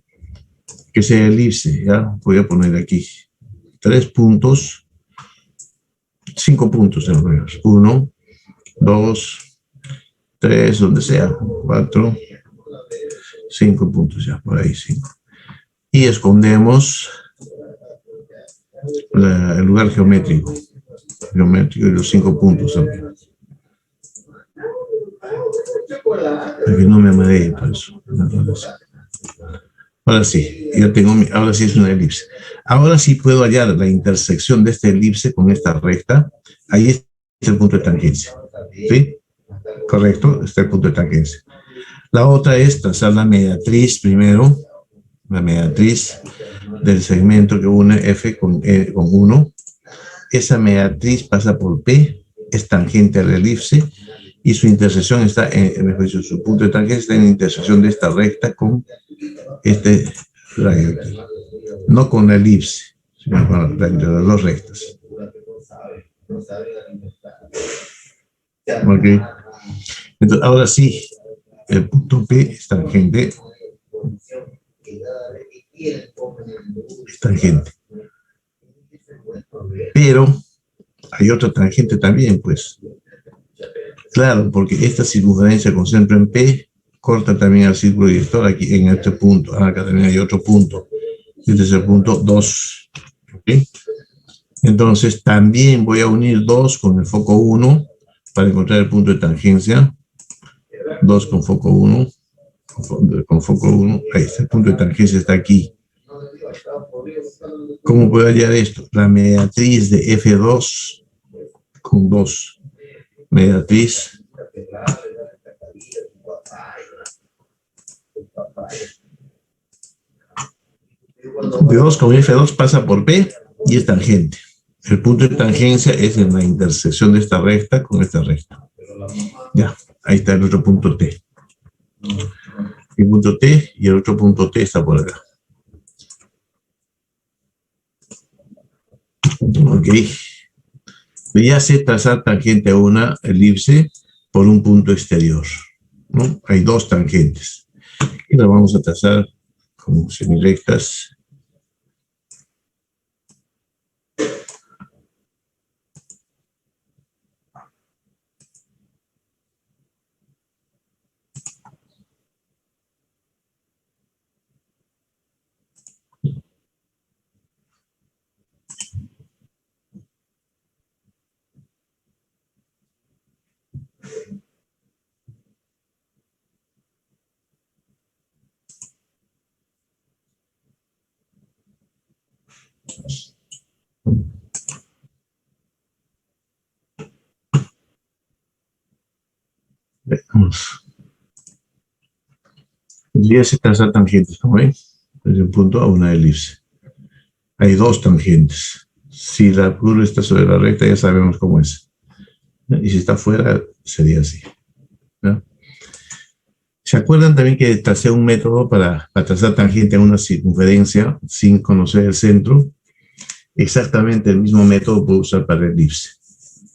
que sea elipse, ¿ya? Voy a poner aquí 3 puntos, 5 puntos, 1, 2, 3, donde sea, 4, 5 puntos, ya, por ahí 5. Y escondemos el lugar geométrico y los 5 puntos también. Para que no me maree, pues. Ahora sí, ahora sí es una elipse. Ahora sí puedo hallar la intersección de esta elipse con esta recta. Ahí es el punto de tangencia. ¿Sí? Correcto, está el punto de tangencia. La otra es trazar la mediatriz primero, la mediatriz del segmento que une F con 1. Esa mediatriz pasa por P, es tangente a la elipse, y su intersección está, su punto de tangencia está en la intersección de esta recta con este radio aquí. No con la elipse, sino con las dos rectas. Ok. Entonces, ahora sí, el punto P es tangente. Es tangente. Pero hay otra tangente también, pues. Claro, porque esta circunferencia con centro en P corta también al círculo director aquí en este punto. Acá también hay otro punto. Este es el punto 2. ¿Okay? Entonces también voy a unir 2 con el foco 1 para encontrar el punto de tangencia. 2 con foco 1. Con foco 1. Ahí está, el punto de tangencia está aquí. ¿Cómo puedo hallar esto? La mediatriz de F2 con 2. Mediatriz de 2 con F2 pasa por P y es tangente. El punto de tangencia es en la intersección de esta recta con esta recta. Ya, ahí está el otro punto T. Mi punto T y el otro punto T está por acá. Ok. Ya sé trazar tangente a una elipse por un punto exterior, ¿no? Hay dos tangentes. Y las vamos a trazar como semirectas. Veamos. Ya sé trazar tangentes, ¿no ven? Desde un punto a una elipse. Hay dos tangentes. Si la curva está sobre la recta, ya sabemos cómo es. Y si está fuera, sería así, ¿no? ¿Se acuerdan también que tracé un método para trazar tangente a una circunferencia sin conocer el centro? Exactamente el mismo método puedo usar para el elipse.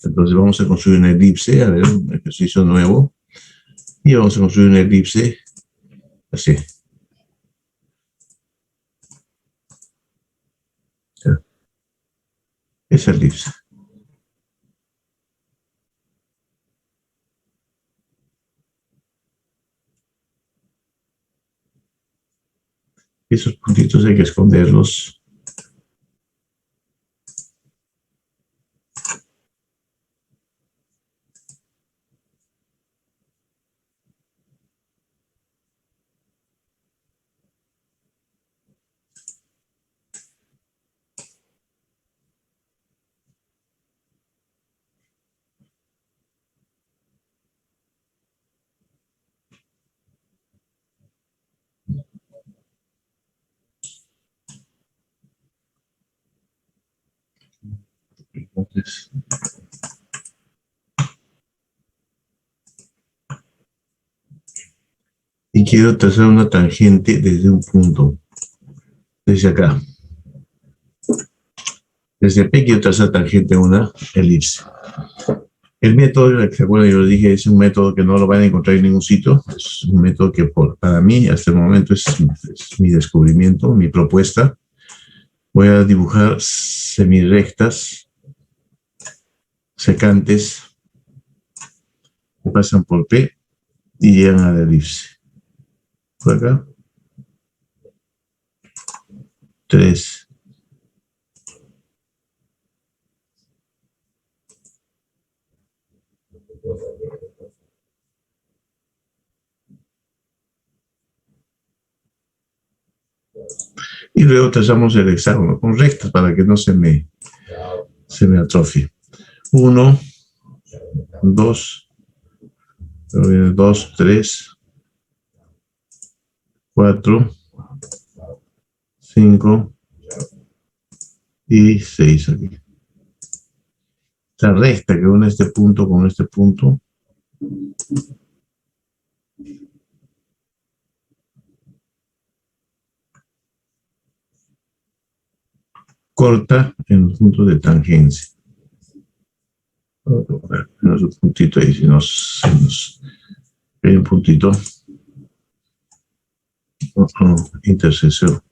Entonces vamos a construir una elipse, a ver, un ejercicio nuevo. Y vamos a construir una elipse así. Esa elipse. Esos puntitos hay que esconderlos. Entonces, y quiero trazar una tangente desde un punto, desde acá. Desde P quiero trazar tangente a una elipse. El método, ¿se acuerdan? Yo les dije, es un método que no lo van a encontrar en ningún sitio. Es un método que para mí, hasta el momento, es mi descubrimiento, mi propuesta. Voy a dibujar semirectas secantes que pasan por P y llegan a la elipse. Por acá. 3. Y luego trazamos el hexágono con rectas para que no se me atrofie. 1, 2, 2, 3, 4, 5 y 6 aquí. La recta que une este punto con este punto corta en los puntos de tangencia. Tenemos un puntito ahí, si nos hay un puntito. Intersección.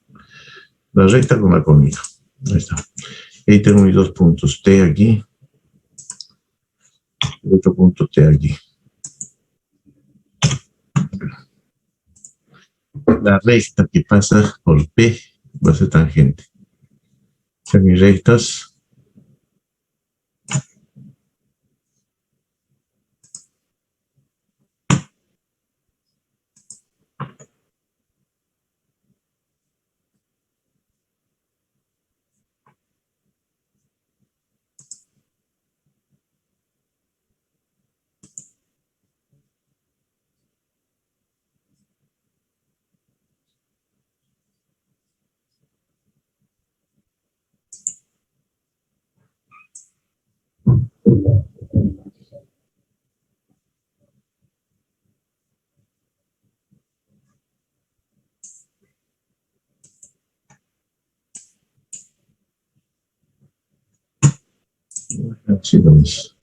La recta con la cónica. Ahí está. Ahí tengo mis dos puntos. T aquí. Y otro punto T aquí. La recta que pasa por P va a ser tangente. Semirectas. Así lo es.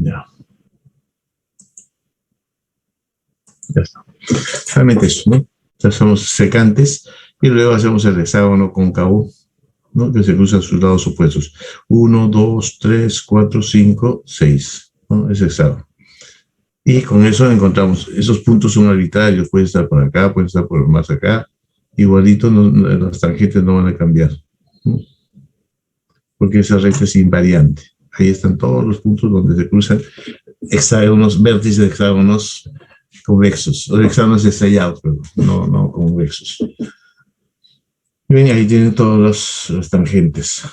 Ya. Ya está. Realmente eso, ¿no? Ya somos secantes y luego hacemos el hexágono cóncavo, ¿no? Que se cruzan sus lados opuestos. 1, 2, 3, 4, 5, 6, ¿no? Es hexágono. Y con eso encontramos, esos puntos son arbitrarios, pueden estar por acá, pueden estar por más acá, igualito las tangentes no van a cambiar, ¿no? Porque esa recta es invariante. Ahí están todos los puntos donde se cruzan hexágonos, vértices de hexágonos convexos, o hexágonos estrellados, pero no convexos. Bien, ahí tienen todas las tangentes.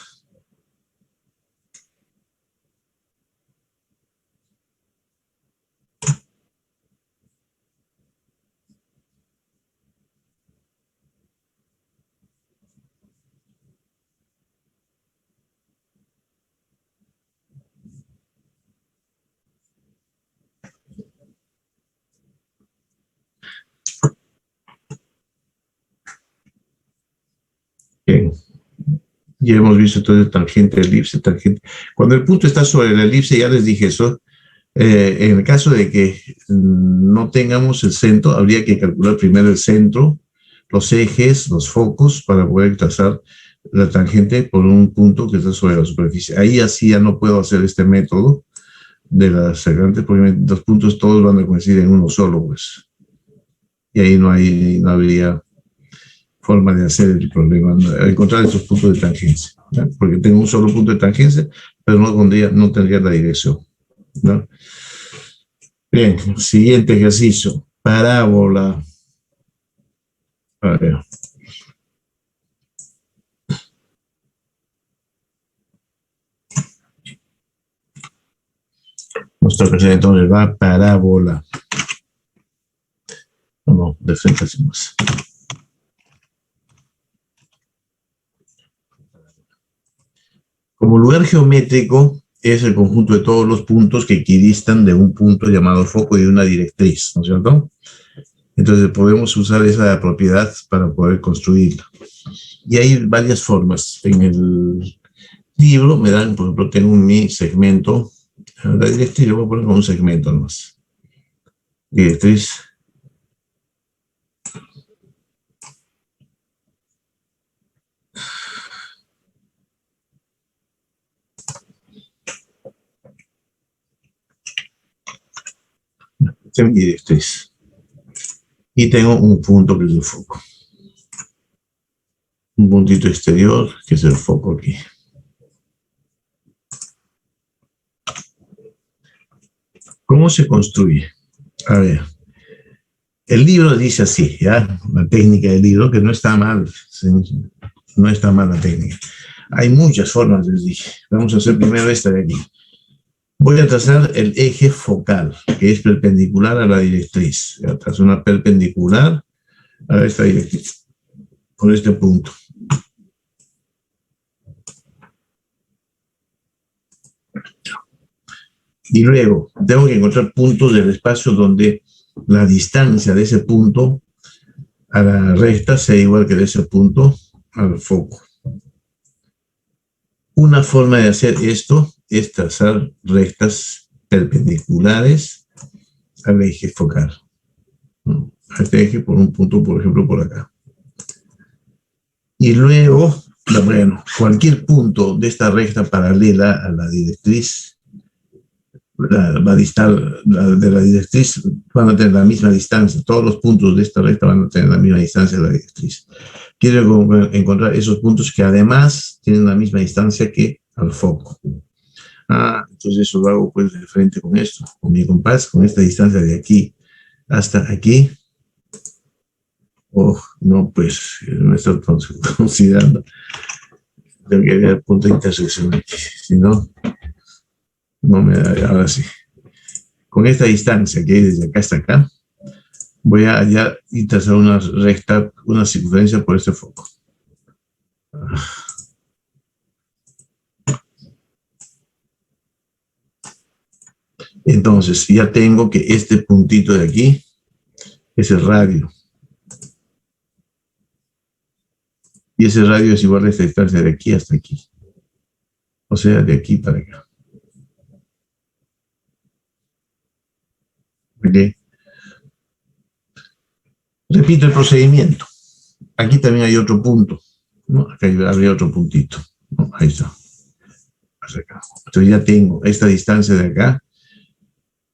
Bien. Ya hemos visto entonces tangente, elipse, tangente. Cuando el punto está sobre la elipse, ya les dije eso, en el caso de que no tengamos el centro, habría que calcular primero el centro, los ejes, los focos, para poder trazar la tangente por un punto que está sobre la superficie. Ahí así ya no puedo hacer este método de la secante, porque los puntos todos van a coincidir en uno solo, pues. Y ahí no habría forma de hacer el problema, encontrar esos puntos de tangencia, ¿no? Porque tengo un solo punto de tangencia, pero no tendría la dirección, ¿no? Bien, siguiente ejercicio, parábola. A ver. Nuestro presente entonces va parábola. No, de frente así más. Como lugar geométrico es el conjunto de todos los puntos que equidistan de un punto llamado foco y de una directriz, ¿no es cierto? Entonces podemos usar esa propiedad para poder construirla. Y hay varias formas. En el libro me dan, por ejemplo, tengo mi segmento, la directriz lo voy a poner como un segmento nomás. Directriz. Esta es mi directriz. Y tengo un punto que es el foco. Un puntito exterior que es el foco aquí. ¿Cómo se construye? A ver, el libro dice así, ¿ya? La técnica del libro, que no está mal, no está mal la técnica. Hay muchas formas, les dije. Vamos a hacer primero esta de aquí. Voy a trazar el eje focal, que es perpendicular a la directriz. Ya trazo una perpendicular a esta directriz, por este punto. Y luego tengo que encontrar puntos del espacio donde la distancia de ese punto a la recta sea igual que de ese punto al foco. Una forma de hacer esto es trazar rectas perpendiculares al eje focal. A este eje por un punto, por ejemplo, por acá. Y luego, bueno, cualquier punto de esta recta paralela a la directriz, va a distar de la directriz, van a tener la misma distancia. Todos los puntos de esta recta van a tener la misma distancia de la directriz. Quiero encontrar esos puntos que además tienen la misma distancia que al foco. Entonces eso lo hago pues de frente con esto, con mi compás, con esta distancia de aquí hasta aquí. No, pues no estoy considerando. Tengo que ver el punto de intersección aquí, si no No me da, ahora sí. Con esta distancia que hay desde acá hasta acá, voy a ya y trazar una recta, una circunferencia por este foco. Entonces, ya tengo que este puntito de aquí es el radio. Y ese radio es igual a esta distancia de aquí hasta aquí. O sea, de aquí para acá. ¿Ok? Repito el procedimiento. Aquí también hay otro punto, ¿no? Acá habría otro puntito, ¿no? Ahí está. Entonces ya tengo esta distancia de acá,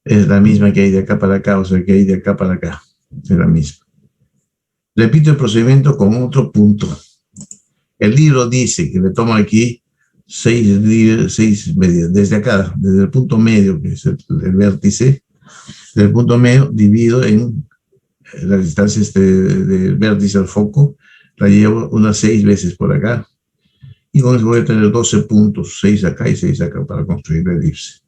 es la misma que hay de acá para acá, o sea que hay de acá para acá, es la misma. Repito el procedimiento con otro punto. El libro dice que le tomo aquí 6 medidas, desde acá, desde el punto medio, que es el vértice, del punto medio divido en la distancia del vértice al foco, la llevo unas 6 veces por acá, y con eso voy a tener 12 puntos, 6 acá y 6 acá para construir la elipse.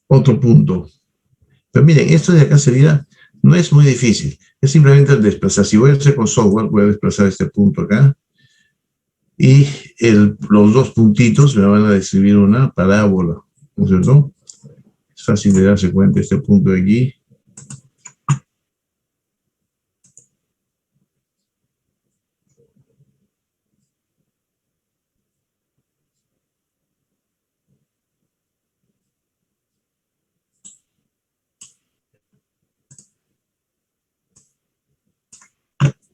Otro punto. Pero miren, esto de acá sería, no es muy difícil, es simplemente desplazar. Si voy a hacer con software, voy a desplazar este punto acá, y los dos puntitos me van a describir una parábola, ¿no es cierto? Es fácil de darse cuenta este punto de aquí.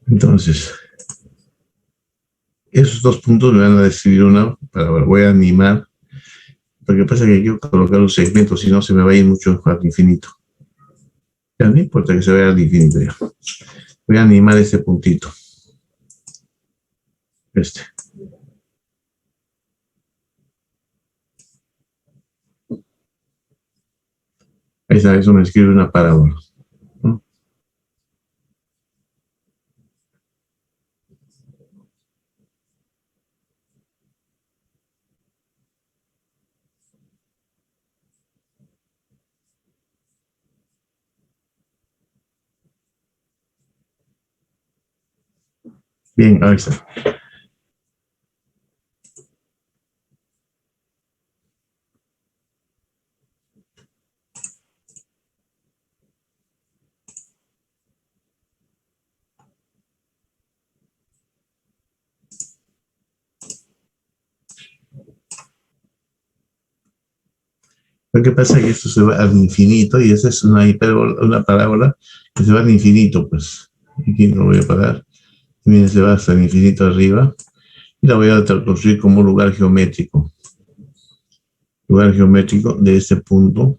Entonces, esos dos puntos me van a describir una parábola. Voy a animar. Lo que pasa es que quiero colocar un segmento, si no se me va a ir mucho al infinito. Ya no importa que se vaya al infinito ya. Voy a animar este puntito. Este. Ahí está, eso me escribe una parábola, ¿no? Bien, ahí está. Lo que pasa es que esto se va al infinito y esa es una parábola que se va al infinito, pues. Aquí lo voy a parar. También se va hasta el infinito arriba y la voy a construir como lugar geométrico. Lugar geométrico de este punto.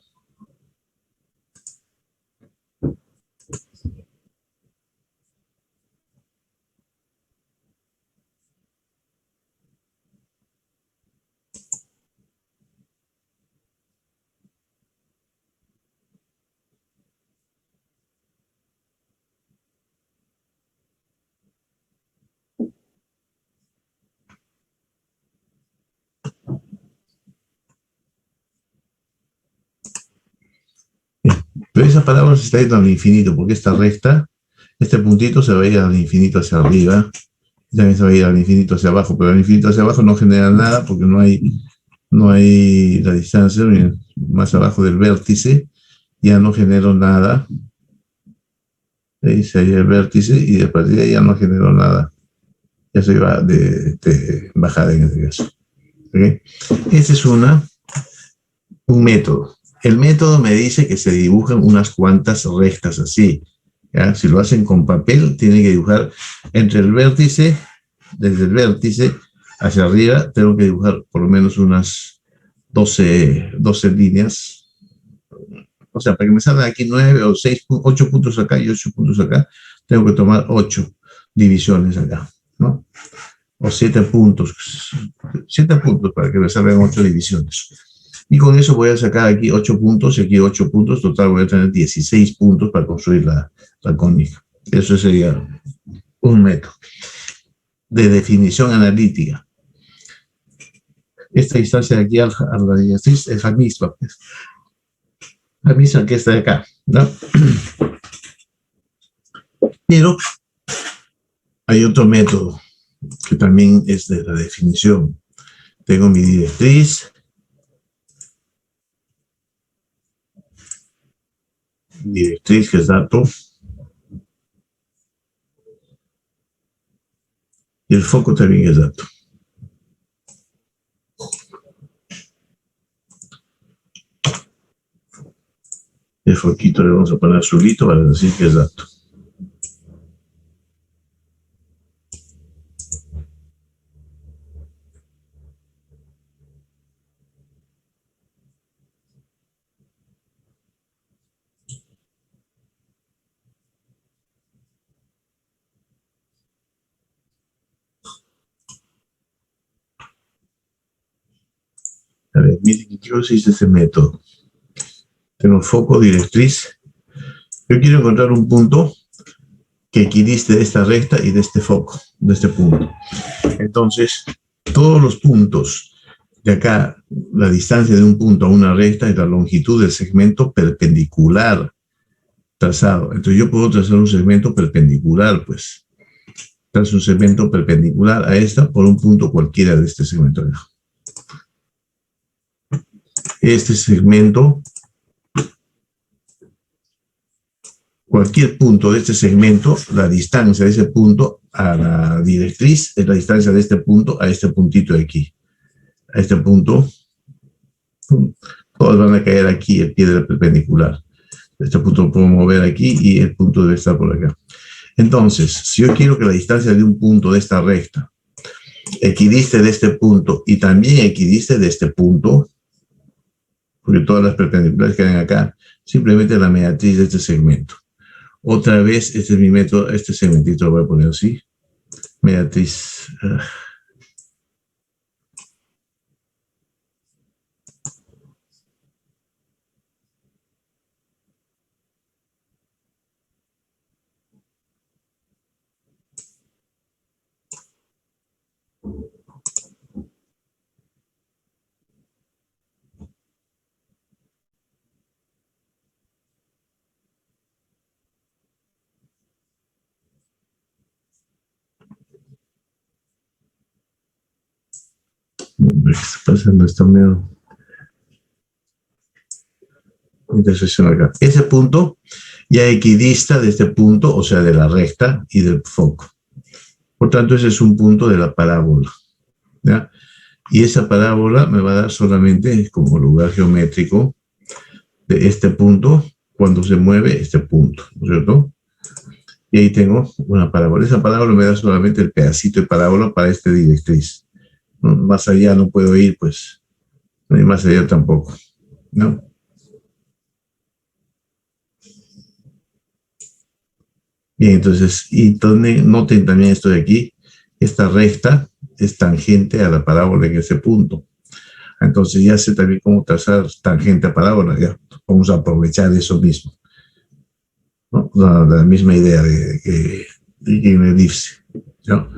Pero esa parábola se está yendo al infinito, porque esta recta, este puntito se va a ir al infinito hacia arriba, y también se va a ir al infinito hacia abajo, pero al infinito hacia abajo no genera nada, porque no hay la distancia, miren, más abajo del vértice, ya no genero nada. Ahí se halla el vértice, y a partir de ahí ya no genero nada. Ya se va de bajada en este caso. ¿Okay? Este es un método. El método me dice que se dibujan unas cuantas rectas así. ¿Ya? Si lo hacen con papel, tienen que dibujar entre el vértice, desde el vértice hacia arriba, tengo que dibujar por lo menos unas 12 líneas. O sea, para que me salgan aquí 9 o 6, 8 puntos acá y 8 puntos acá, tengo que tomar 8 divisiones acá, ¿no? O 7 puntos. 7 puntos para que me salgan 8 divisiones. Y con eso voy a sacar aquí 8 puntos y aquí 8 puntos. Total voy a tener 16 puntos para construir la cónica. Eso sería un método de definición analítica. Esta distancia de aquí a la directriz es la misma, pues. La misma que esta de acá, ¿no? Pero hay otro método que también es de la definición. Tengo mi directriz, que es dato, y el foco también es dato. El foquito le vamos a poner azulito para decir que es dato. A ver, miren que yo hice ese método. Tengo foco, directriz. Yo quiero encontrar un punto que equidiste de esta recta y de este foco, de este punto. Entonces, todos los puntos de acá, la distancia de un punto a una recta es la longitud del segmento perpendicular trazado. Entonces, yo puedo trazar un segmento perpendicular, pues. Trazo un segmento perpendicular a esta por un punto cualquiera de este segmento. Este segmento, cualquier punto de este segmento, la distancia de ese punto a la directriz es la distancia de este punto a este puntito de aquí. A este punto, todos van a caer aquí, el pie de la perpendicular. Este punto lo puedo mover aquí y el punto debe estar por acá. Entonces, si yo quiero que la distancia de un punto de esta recta equidiste de este punto y también equidiste de este punto, porque todas las perpendiculares quedan acá, simplemente la mediatriz de este segmento. Otra vez, este es mi método, este segmentito lo voy a poner así, mediatriz. ¿Qué está pasando? Está medio intersección acá. Ese punto ya equidista de este punto, o sea, de la recta y del foco. Por tanto, ese es un punto de la parábola, ¿ya? Y esa parábola me va a dar solamente como lugar geométrico de este punto cuando se mueve este punto, ¿no es cierto? Y ahí tengo una parábola. Esa parábola me da solamente el pedacito de parábola para esta directriz. ¿No? Más allá no puedo ir, pues, no hay más allá tampoco, ¿no? Bien, entonces, y noten también esto de aquí, esta recta es tangente a la parábola en ese punto. Entonces ya sé también cómo trazar tangente a parábola, ya vamos a aprovechar eso mismo, ¿no? La misma idea de en el elipse, ¿no?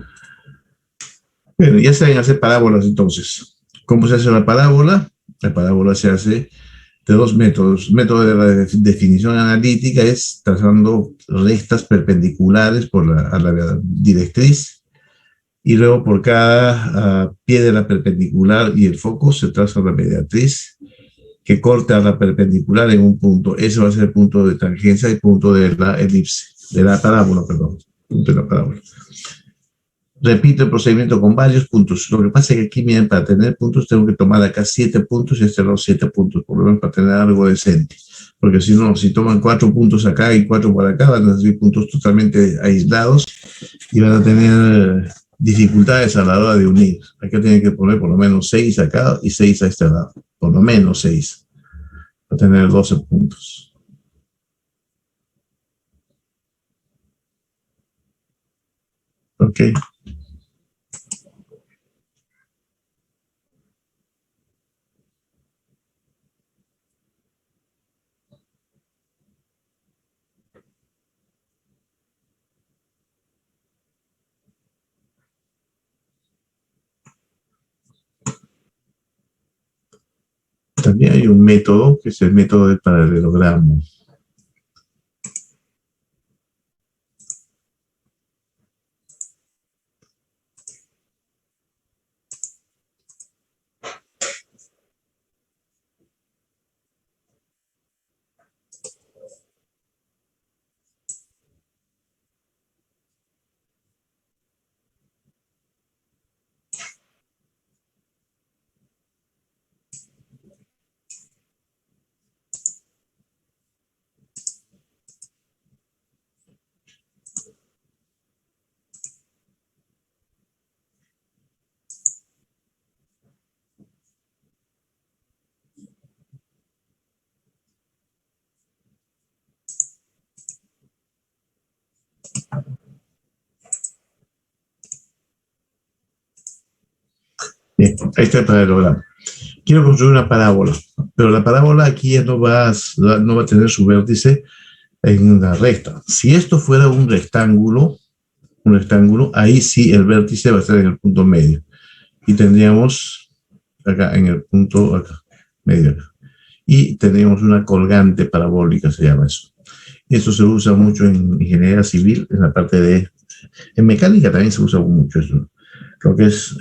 Bueno, ya saben hacer parábolas entonces. ¿Cómo se hace la parábola? La parábola se hace de dos métodos. El método de la definición analítica es trazando rectas perpendiculares a la directriz y luego por cada pie de la perpendicular y el foco se traza la mediatriz que corta la perpendicular en un punto. Ese va a ser el punto de tangencia y punto de la elipse, de la parábola, perdón, punto de la parábola. Repito el procedimiento con varios puntos. Lo que pasa es que aquí, miren, para tener puntos tengo que tomar acá 7 puntos y este lado 7 puntos, por lo menos para tener algo decente. Porque si no, si toman 4 puntos acá y 4 por acá, van a ser puntos totalmente aislados y van a tener dificultades a la hora de unir. Acá tienen que poner por lo menos 6 acá y 6 a este lado. Por lo menos 6. Para tener 12 puntos. ¿Ok? También hay un método que es el método del paralelogramo. Bien, ahí está el paralelogramo. Quiero construir una parábola, pero la parábola aquí ya no va a tener su vértice en una recta. Si esto fuera un rectángulo, ahí sí el vértice va a estar en el punto medio. Y tendríamos acá, en el punto acá, medio acá. Y tendríamos una colgante parabólica, se llama eso. Y eso se usa mucho en ingeniería civil, en la parte de... En mecánica también se usa mucho eso. Lo que es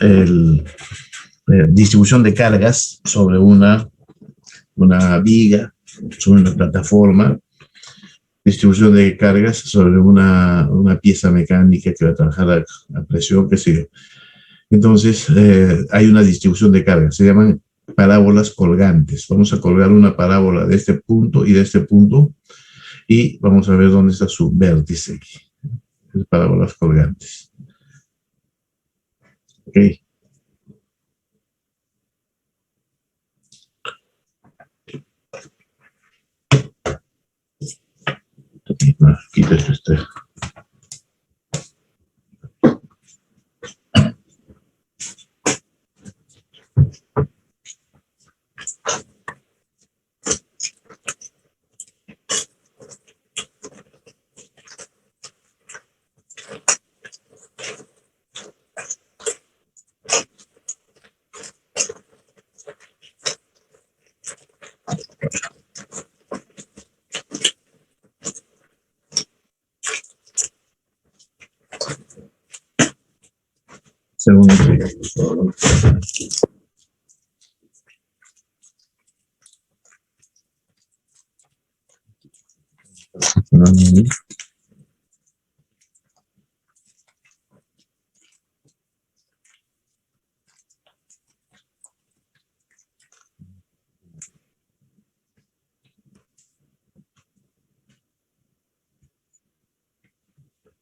distribución de cargas sobre una viga, sobre una plataforma, distribución de cargas sobre una pieza mecánica que va a trabajar a presión, qué sé yo. Entonces, hay una distribución de cargas, se llaman parábolas colgantes. Vamos a colgar una parábola de este punto y de este punto y vamos a ver dónde está su vértice aquí. Parábolas colgantes. Ok. Quita este. Segundo.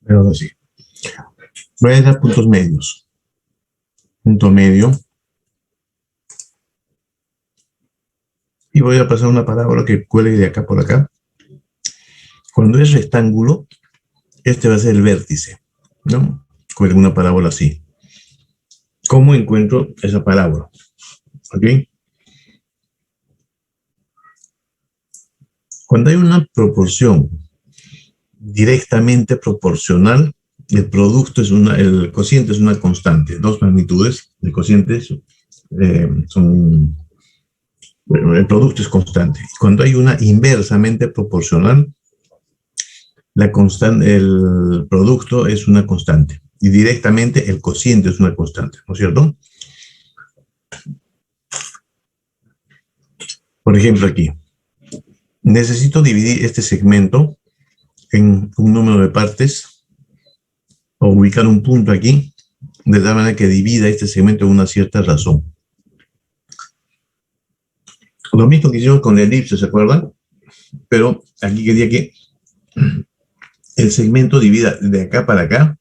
Pero ahora sí. Voy a dar puntos medios. Punto medio. Y voy a pasar una parábola que cuelgue de acá por acá. Cuando es rectángulo, este va a ser el vértice, ¿no? Cuelgo una parábola así. ¿Cómo encuentro esa parábola? ¿Ok? Cuando hay una proporción directamente proporcional, el producto es el cociente es una constante, dos magnitudes, el cociente bueno, el producto es constante. Cuando hay una inversamente proporcional, el producto es una constante y directamente el cociente es una constante, ¿no es cierto? Por ejemplo, aquí, necesito dividir este segmento en un número de partes o ubicar un punto aquí, de tal manera que divida este segmento en una cierta razón. Lo mismo que hicimos con la elipse, ¿se acuerdan? Pero aquí quería que el segmento divida de acá para acá,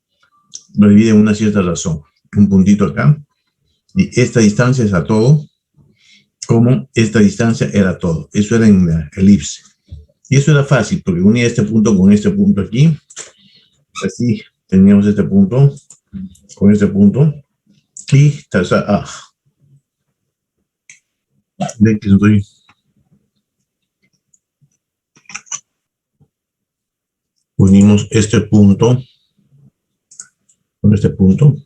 lo divide en una cierta razón. Un puntito acá, y esta distancia es a todo, como esta distancia era todo. Eso era en la elipse. Y eso era fácil, porque unía este punto con este punto aquí. Así teníamos este punto con este punto. Y traza de que estoy. Unimos este punto con este punto.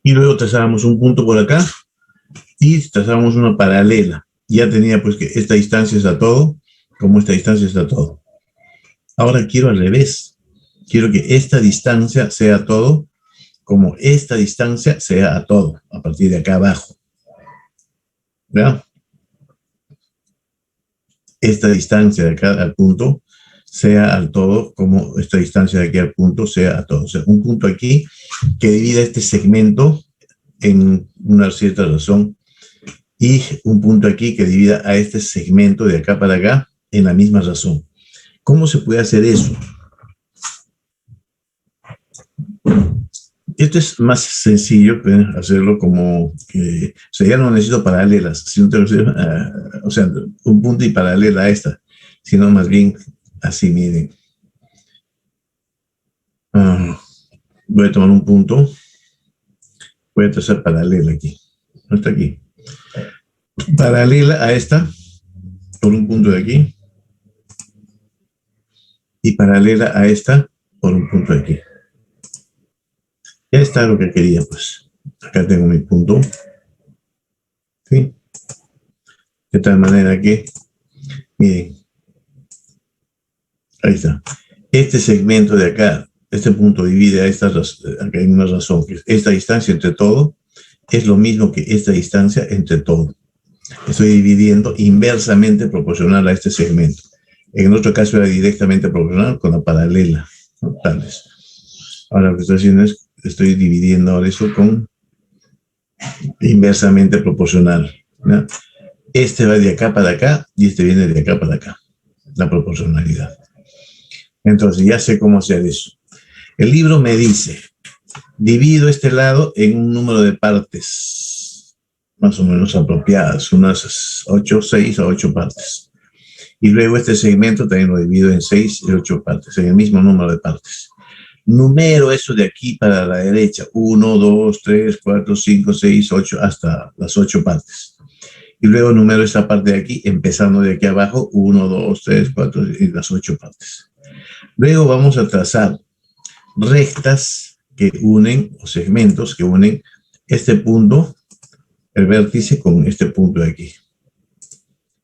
Y luego trazábamos un punto por acá y trazábamos una paralela. ya tenía pues que esta distancia es a todo, como esta distancia es a todo. Ahora quiero al revés. Quiero que esta distancia sea a todo, como esta distancia sea a todo, a partir de acá abajo. ¿Ya? Esta distancia de acá al punto sea al todo, como esta distancia de aquí al punto sea a todo. O sea, un punto aquí que divida este segmento en una cierta razón y un punto aquí que divida a este segmento de acá para acá en la misma razón. ¿Cómo se puede hacer eso? Esto es más sencillo hacerlo como que, o sea, ya no necesito paralelas, sino o sea, un punto y paralela a esta, sino más bien así, miren. Voy a tomar un punto, voy a trazar paralela aquí, no está aquí. Paralela a esta, por un punto de aquí, y paralela a esta, por un punto de aquí. Ya está lo que quería, pues. Acá tengo mi punto. ¿Sí? De tal manera que, miren, ahí está. Este segmento de acá, este punto divide a esta, acá hay una razón, que esta distancia entre todo es lo mismo que esta distancia entre todo. Estoy dividiendo inversamente proporcional a este segmento. En otro caso era directamente proporcional con la paralela, ¿no? Tales. Ahora lo que estoy haciendo es, estoy dividiendo ahora eso con inversamente proporcional, ¿no? Este va de acá para acá y este viene de acá para acá, la proporcionalidad. Entonces ya sé cómo hacer eso. El libro me dice, divido este lado en un número de partes más o menos apropiadas, unas 6 a 8 partes. Y luego este segmento también lo divido en 6 y 8 partes, en el mismo número de partes. Numero eso de aquí para la derecha, 1, 2, 3, 4, 5, 6, 8, hasta las 8 partes. Y luego numero esta parte de aquí, empezando de aquí abajo, 1, 2, 3, 4, y las 8 partes. Luego vamos a trazar rectas que unen, o segmentos que unen este punto, el vértice, con este punto de aquí.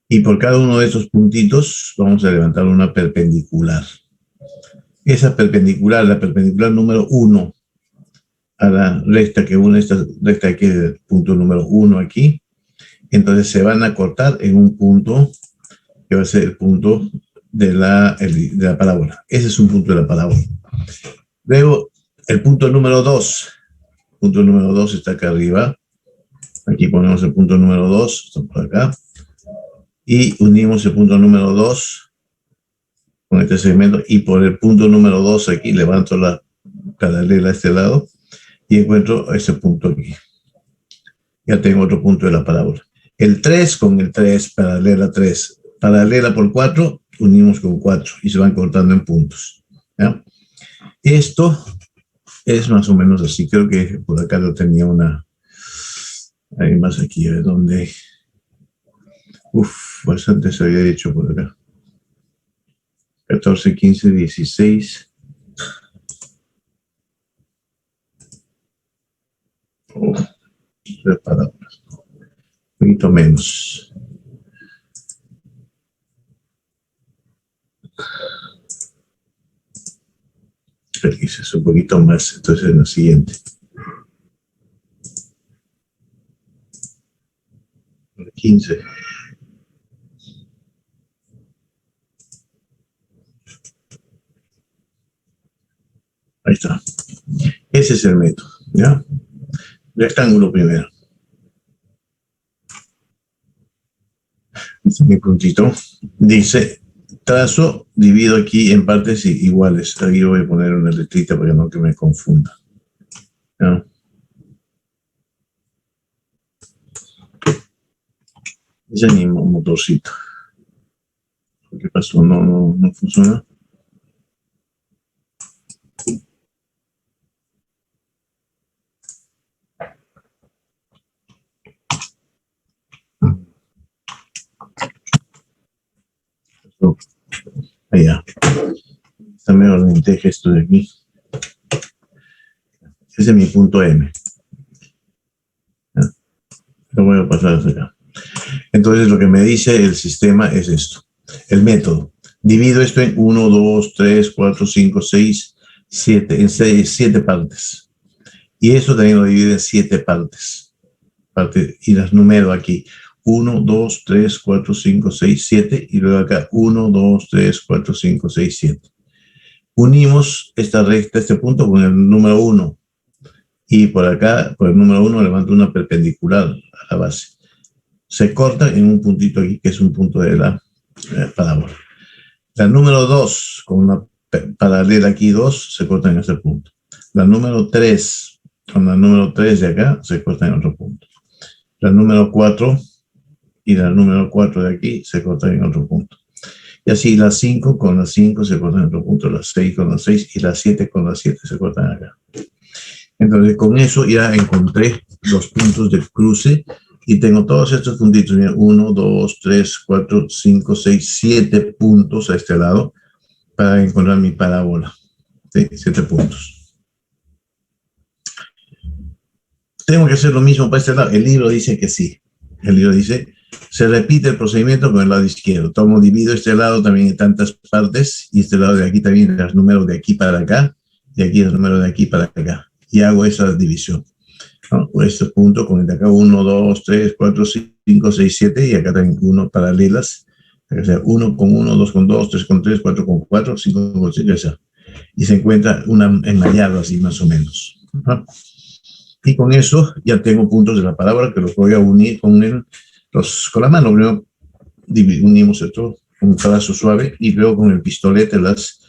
Y por cada uno de estos puntitos vamos a levantar una perpendicular. Esa perpendicular, la perpendicular número 1 a la recta que une esta recta aquí, el punto número 1 aquí, entonces se van a cortar en un punto que va a ser el punto de la parábola. Ese es un punto de la parábola. Luego, el punto número 2. El punto número 2 está acá arriba. Aquí ponemos el punto número 2, está por acá. Y unimos el punto número 2 con este segmento. Y por el punto número 2 aquí levanto la paralela a este lado y encuentro ese punto aquí. Ya tengo otro punto de la parábola. El 3 con el 3, paralela 3. Paralela por 4, unimos con 4 y se van cortando en puntos. ¿Ya? Esto es más o menos así. Creo que por acá lo tenía una... Hay más aquí, a ver dónde... Bastante se había hecho por acá. 14, 15, 16. Parábolas. Un poquito menos. Felices, un poquito más. Entonces en la siguiente. 15. Ahí está. Ese es el método, ¿ya? Rectángulo primero. Este es mi puntito. Dice, trazo, divido aquí en partes iguales. Ahí voy a poner una letrita para que no que me confunda. ¿Ya? Ese es mi motorcito. ¿Qué pasó? No funciona. Allá. Está medio lenteja esto de aquí. Ese es mi punto M. ¿Ya? Lo voy a pasar hasta acá. Entonces lo que me dice el sistema es esto. El método. Divido esto en 1, 2, 3, 4, 5, 6, 7, en 7 partes. Y eso también lo divide en 7 partes. Y las numero aquí. 1, 2, 3, 4, 5, 6, 7. Y luego acá 1, 2, 3, 4, 5, 6, 7. Unimos esta recta, este punto con el número 1. Y por acá, por el número 1, levanto una perpendicular a la base. Se corta en un puntito aquí, que es un punto de la parábola. La número 2, con una paralela aquí 2, se corta en ese punto. La número 3, con la número 3 de acá, se corta en otro punto. La número 4 y la número 4 de aquí se cortan en otro punto. Y así las 5 con las 5 se cortan en otro punto, las 6 con las 6 y las 7 con las 7 se cortan acá. Entonces con eso ya encontré los puntos de cruce y tengo todos estos puntitos. 1, 2, 3, 4, 5, 6, 7 puntos a este lado para encontrar mi parábola. ¿Sí? 7 puntos. Tengo que hacer lo mismo para este lado. El libro dice que sí. El libro dice, se repite el procedimiento con el lado izquierdo. Divido este lado también en tantas partes y este lado de aquí también los números de aquí para acá y aquí los números de aquí para acá. Y hago esa división. ¿No? Este punto con el de acá 1, 2, 3, 4, 5, 6, 7 y acá también 1 paralelas. O sea, 1 con 1, 2 con 2, 3 con 3, 4 con 4, 5 con 5, y se encuentra una enmallada así más o menos. ¿No? Y con eso ya tengo puntos de la parábola que los voy a unir con la mano. Primero unimos esto con un trazo suave y luego con el pistolete las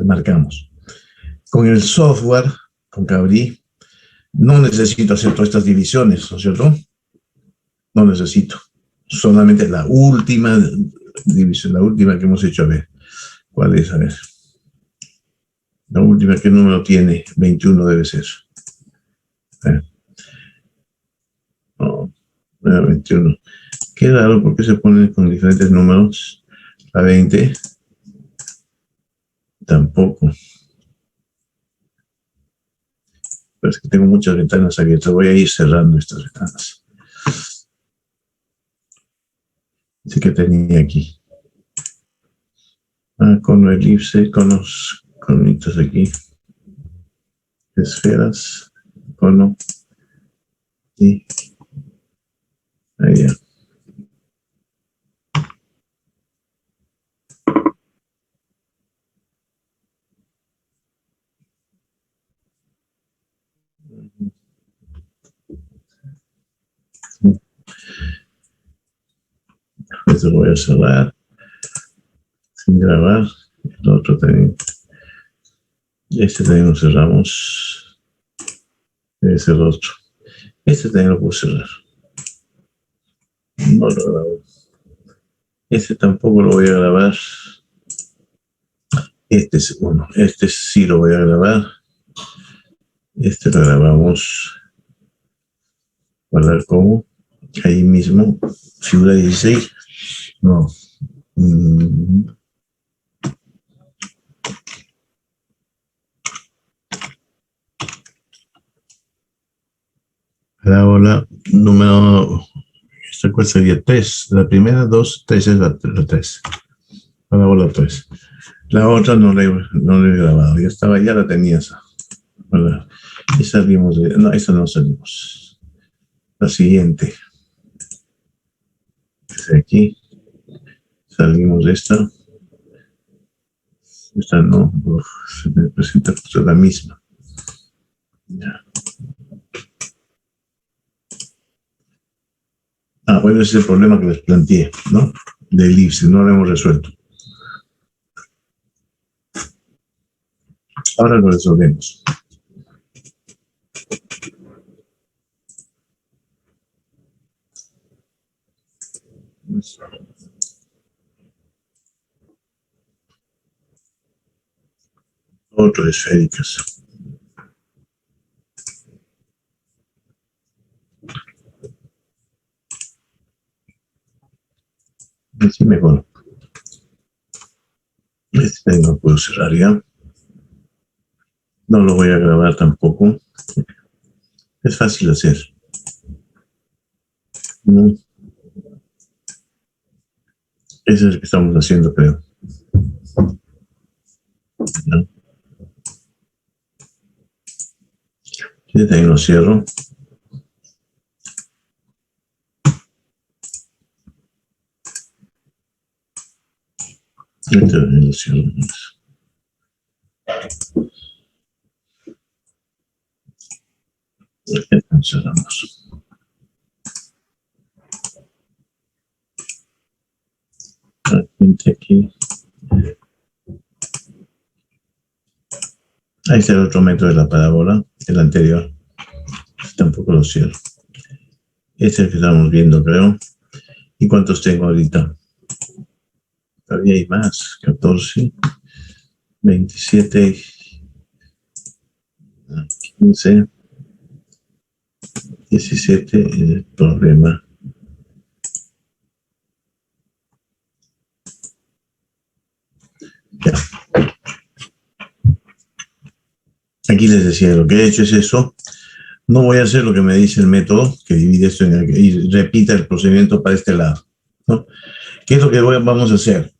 marcamos. Con el software, con Cabri, no necesito hacer todas estas divisiones, ¿no es cierto? No necesito. Solamente la última división, la última que hemos hecho, a ver. ¿Cuál es? A ver. La última, ¿qué número tiene? 21 debe ser. No, 21. Qué raro, ¿por qué se ponen con diferentes números? La 20. Tampoco. Pero es que tengo muchas ventanas abiertas. Voy a ir cerrando estas ventanas. Así que tenía aquí. Cono elipse, conos, conitos aquí. Esferas, cono. Y ahí ya. Esto voy a cerrar sin grabar. El otro también. Este también lo cerramos. Debe ser el otro. Este también lo puedo cerrar. No lo grabo. Este tampoco lo voy a grabar. Este es uno. Este sí lo voy a grabar. Este lo grabamos. Para ver cómo. Ahí mismo. Figura 16. No. Parábola número, ¿esta cuál sería? 3. La primera, 2, 3 es la 3. Parábola 3. La otra no la he grabado. Ya la tenía esa. ¿Verdad? Y salimos de... No, esa no salimos. La siguiente. Desde aquí. Salimos de esta. Esta no. Se me presenta justo la misma. Ya. Bueno, ese es el problema que les planteé, ¿no? De elipse, no lo hemos resuelto. Ahora lo resolvemos. Otro esféricas. Así mejor. Este también lo puedo cerrar ya. No lo voy a grabar tampoco. Es fácil hacer. Ese es el que estamos haciendo, creo. ¿No? Yo también lo cierro. Este también lo cierro. Cerramos. Aquí. Ahí está el otro método de la parábola, el anterior. Tampoco lo cierro. Este es el que estamos viendo, creo. ¿Y cuántos tengo ahorita? Todavía hay más. 14, 27, 15, 17. El problema. Ya. Aquí les decía, lo que he hecho es eso. No voy a hacer lo que me dice el método, que divide esto y repita el procedimiento para este lado, ¿no? ¿Qué es lo que vamos a hacer?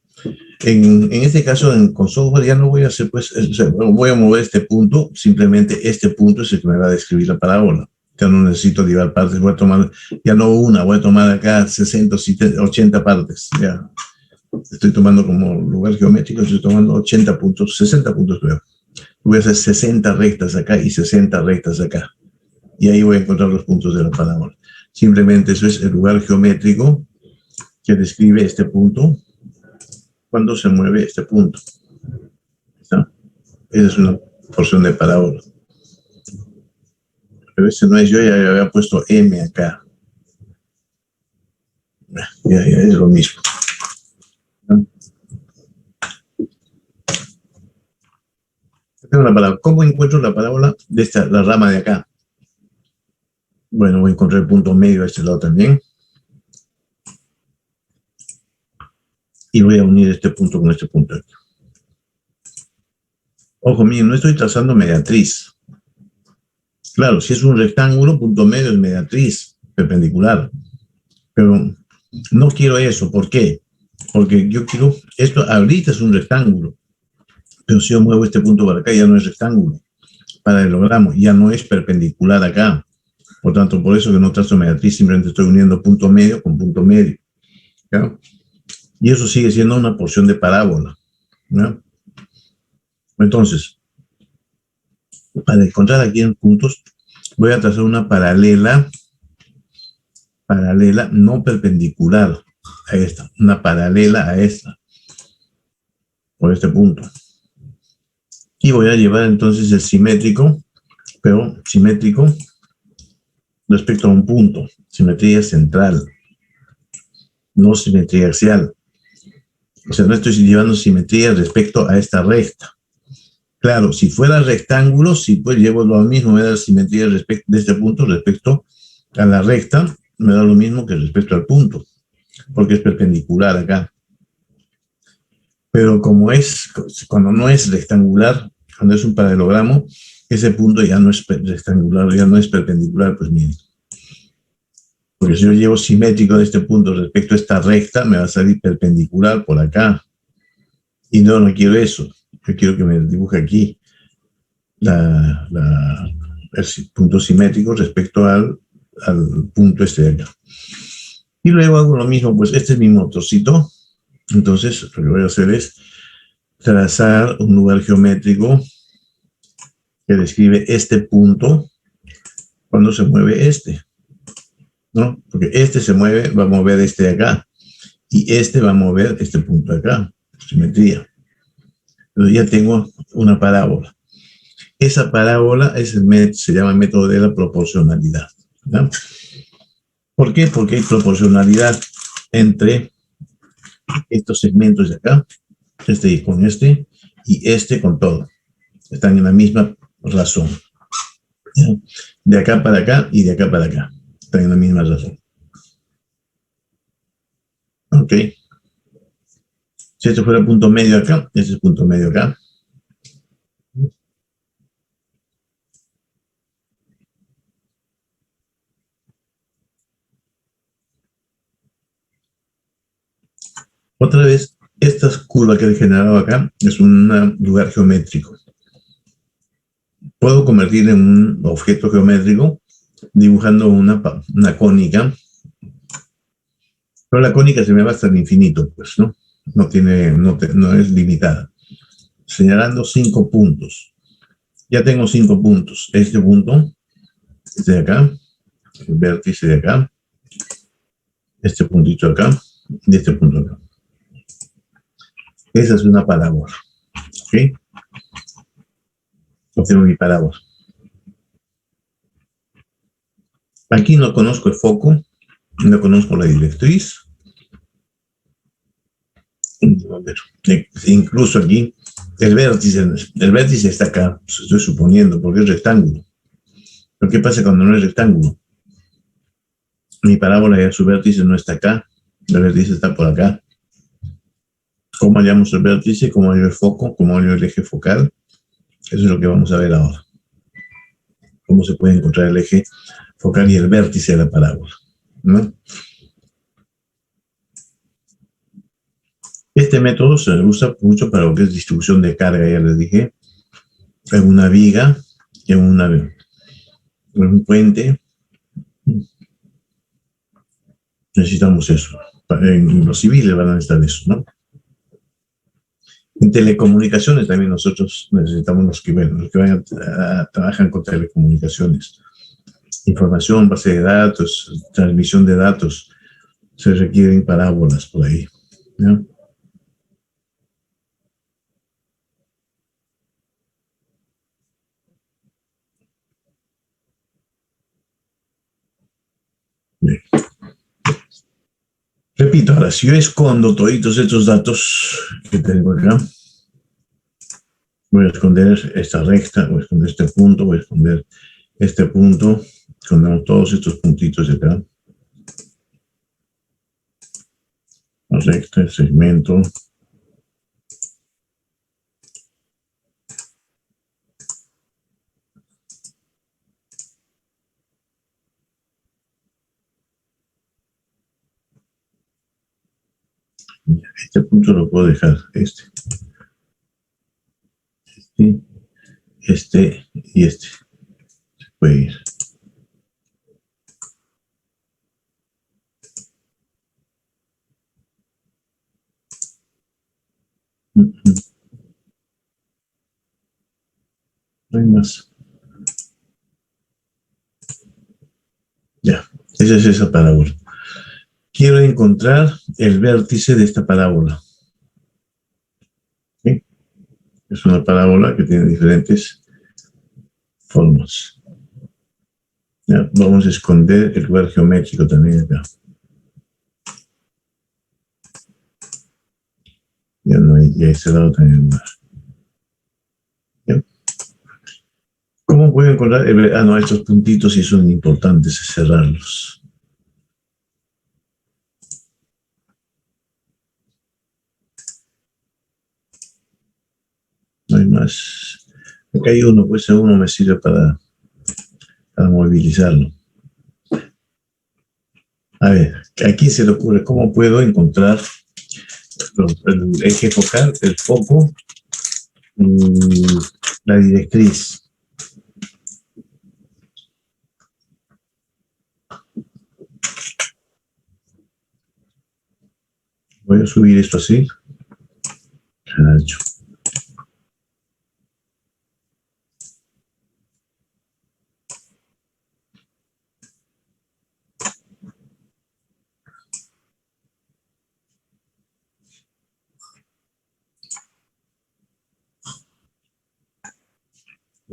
En este caso, con software ya no voy a hacer, pues, voy a mover este punto, simplemente este punto es el que me va a describir la parábola. Ya no necesito llevar partes, voy a tomar, ya no una, voy a tomar acá 60, 80 partes, ya. Estoy tomando como lugar geométrico, estoy tomando 80 puntos, 60 puntos creo. Voy a hacer 60 rectas acá y 60 rectas acá. Y ahí voy a encontrar los puntos de la parábola. Simplemente eso es el lugar geométrico que describe este punto cuando se mueve este punto. ¿Está? Esa es una porción de parábola. Pero ese no es, yo ya había puesto M acá. Ya es lo mismo. Tengo una parábola. ¿Cómo encuentro la parábola de la rama de acá? Bueno, voy a encontrar el punto medio a este lado también. Y voy a unir este punto con este punto aquí. Ojo, miren, no estoy trazando mediatriz. Claro, si es un rectángulo, punto medio es mediatriz, perpendicular. Pero no quiero eso. ¿Por qué? Porque yo quiero, esto ahorita es un rectángulo, pero si yo muevo este punto para acá ya no es rectángulo. Paralelogramo, ya no es perpendicular acá. Por tanto, por eso que no trazo mediatriz, simplemente estoy uniendo punto medio con punto medio. ¿Ya? Y eso sigue siendo una porción de parábola. ¿Ya? Entonces, para encontrar aquí en puntos, voy a trazar una paralela, no perpendicular a esta, una paralela a esta, por este punto. Y voy a llevar entonces el simétrico, pero simétrico respecto a un punto, simetría central, no simetría axial. O sea, no estoy llevando simetría respecto a esta recta. Claro, si fuera rectángulo, sí, pues llevo lo mismo, me da la simetría respecto de este punto respecto a la recta, me da lo mismo que respecto al punto, porque es perpendicular acá. Pero cuando no es rectangular, cuando es un paralelogramo, ese punto ya no es rectangular, ya no es perpendicular, pues miren. Porque si yo llevo simétrico de este punto respecto a esta recta, me va a salir perpendicular por acá. Y no quiero eso. Yo quiero que me dibuje aquí el punto simétrico respecto al punto este de acá. Y luego hago lo mismo, pues este es mi motorcito. Entonces lo que voy a hacer es trazar un lugar geométrico que describe este punto cuando se mueve este, ¿no? Porque este se mueve, va a mover este de acá, y este va a mover este punto de acá, simetría. Entonces ya tengo una parábola. Esa parábola se llama el método de la proporcionalidad, ¿no? ¿Por qué? Porque hay proporcionalidad entre estos segmentos de acá, este con este, y este con todo. Están en la misma razón. ¿Ya? De acá para acá y de acá para acá. Están en la misma razón. Ok. Si esto fuera punto medio acá, este es punto medio acá. Otra vez, esta curva que he generado acá es un lugar geométrico. Puedo convertir en un objeto geométrico dibujando una cónica, pero la cónica se me va hasta el infinito, pues, ¿no? No es limitada. Señalando 5 puntos. Ya tengo 5 puntos. Este punto, este de acá, el vértice de acá, este puntito acá y este punto acá. Esa es una parábola. ¿Ok? Obtengo mi parábola. Aquí no conozco el foco, no conozco la directriz. Incluso aquí el vértice está acá, estoy suponiendo, porque es rectángulo. Pero ¿qué pasa cuando no es rectángulo? Mi parábola ya su vértice no está acá, el vértice está por acá. ¿Cómo hallamos el vértice? ¿Cómo hallo el foco? ¿Cómo hallo el eje focal? Eso es lo que vamos a ver ahora. ¿Cómo se puede encontrar el eje focal y el vértice de la parábola? ¿No? Este método se usa mucho para lo que es distribución de carga, ya les dije, en una viga, en un puente. Necesitamos eso. En los civiles van a necesitar eso, ¿no? En telecomunicaciones también nosotros necesitamos los que trabajan con telecomunicaciones. Información, base de datos, transmisión de datos, se requieren parábolas por ahí, ¿no? Bien. Repito, ahora, si yo escondo todos estos datos que tengo acá, voy a esconder esta recta, voy a esconder este punto, voy a esconder este punto, escondemos todos estos puntitos de acá. La recta, el segmento. Este punto lo puedo dejar, este y este. Se puede ir. No hay más. Ya, esa es esa parábola. Quiero encontrar el vértice de esta parábola. ¿Sí? Es una parábola que tiene diferentes formas. Ya, vamos a esconder el lugar geométrico también acá. Ya no hay, ya ese lado también más. ¿Ya? ¿Cómo puedo encontrar? No, estos puntitos sí son importantes cerrarlos. No hay más. Acá hay uno, pues uno me sirve para movilizarlo. A ver, aquí se le ocurre cómo puedo encontrar el eje focal, el foco y la directriz. Voy a subir esto así. Ancho.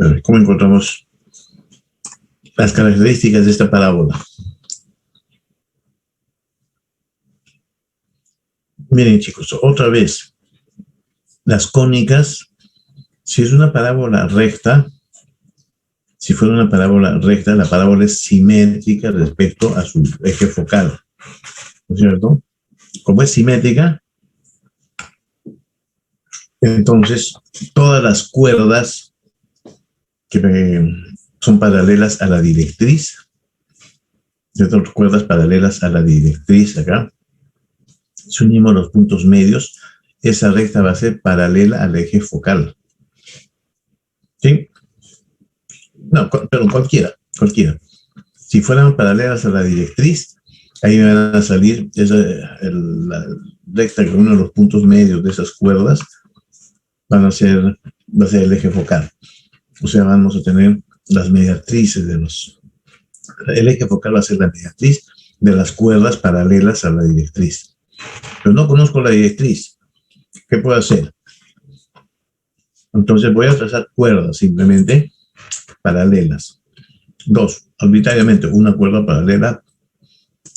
A ver, ¿cómo encontramos las características de esta parábola? Miren, chicos, otra vez, las cónicas, si es una parábola recta, si fuera una parábola recta, la parábola es simétrica respecto a su eje focal, ¿no es cierto? Como es simétrica, entonces todas las cuerdas que son paralelas a la directriz, ¿cierto? Cuerdas paralelas a la directriz acá, Si unimos los puntos medios, esa recta va a ser paralela al eje focal. ¿Sí? No, pero cualquiera. Si fueran paralelas a la directriz, ahí me van a salir la recta que une los puntos medios de esas cuerdas, va a ser el eje focal. O sea, vamos a tener las mediatrices el eje focal va a ser la mediatriz de las cuerdas paralelas a la directriz. Pero no conozco la directriz. ¿Qué puedo hacer? Entonces voy a trazar cuerdas simplemente paralelas. Dos, arbitrariamente, una cuerda paralela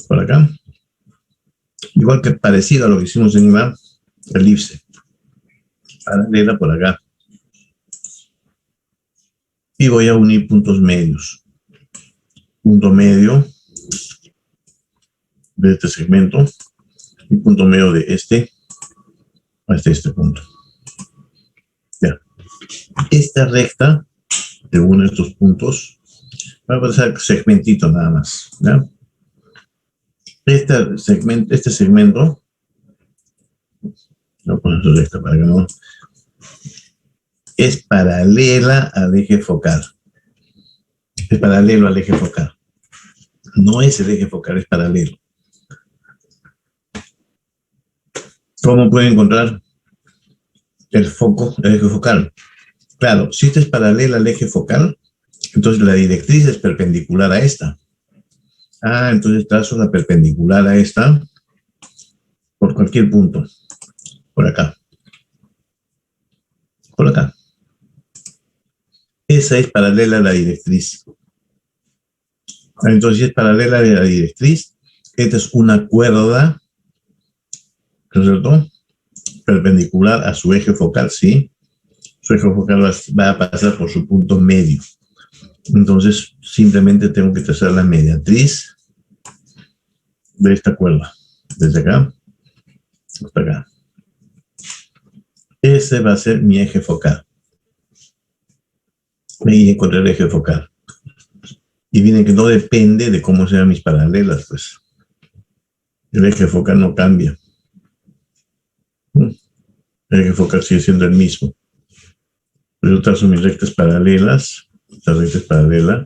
por acá. Igual que parecido a lo que hicimos en una elipse. Paralela por acá. Y voy a unir puntos medios. Punto medio de este segmento y punto medio de este hasta este punto. Ya. Esta recta de uno de estos puntos va a pasar segmentito nada más. ¿Ya? Este segmento, no poner su recta para que no, es paralela al eje focal. Es paralelo al eje focal. No es el eje focal, es paralelo. ¿Cómo puede encontrar el eje focal? Claro, si esta es paralela al eje focal, entonces la directriz es perpendicular a esta. Entonces trazo la perpendicular a esta por cualquier punto. Por acá. Por acá. Esa es paralela a la directriz. Entonces, si es paralela a la directriz, esta es una cuerda, ¿no es cierto? Perpendicular a su eje focal, ¿sí? Su eje focal va a pasar por su punto medio. Entonces, simplemente tengo que trazar la mediatriz de esta cuerda. Desde acá hasta acá. Ese va a ser mi eje focal. Y encontré el eje focal. Y miren que no depende de cómo sean mis paralelas, pues. El eje focal no cambia. El eje focal sigue siendo el mismo. Yo trazo mis rectas paralelas. Esta recta es paralela.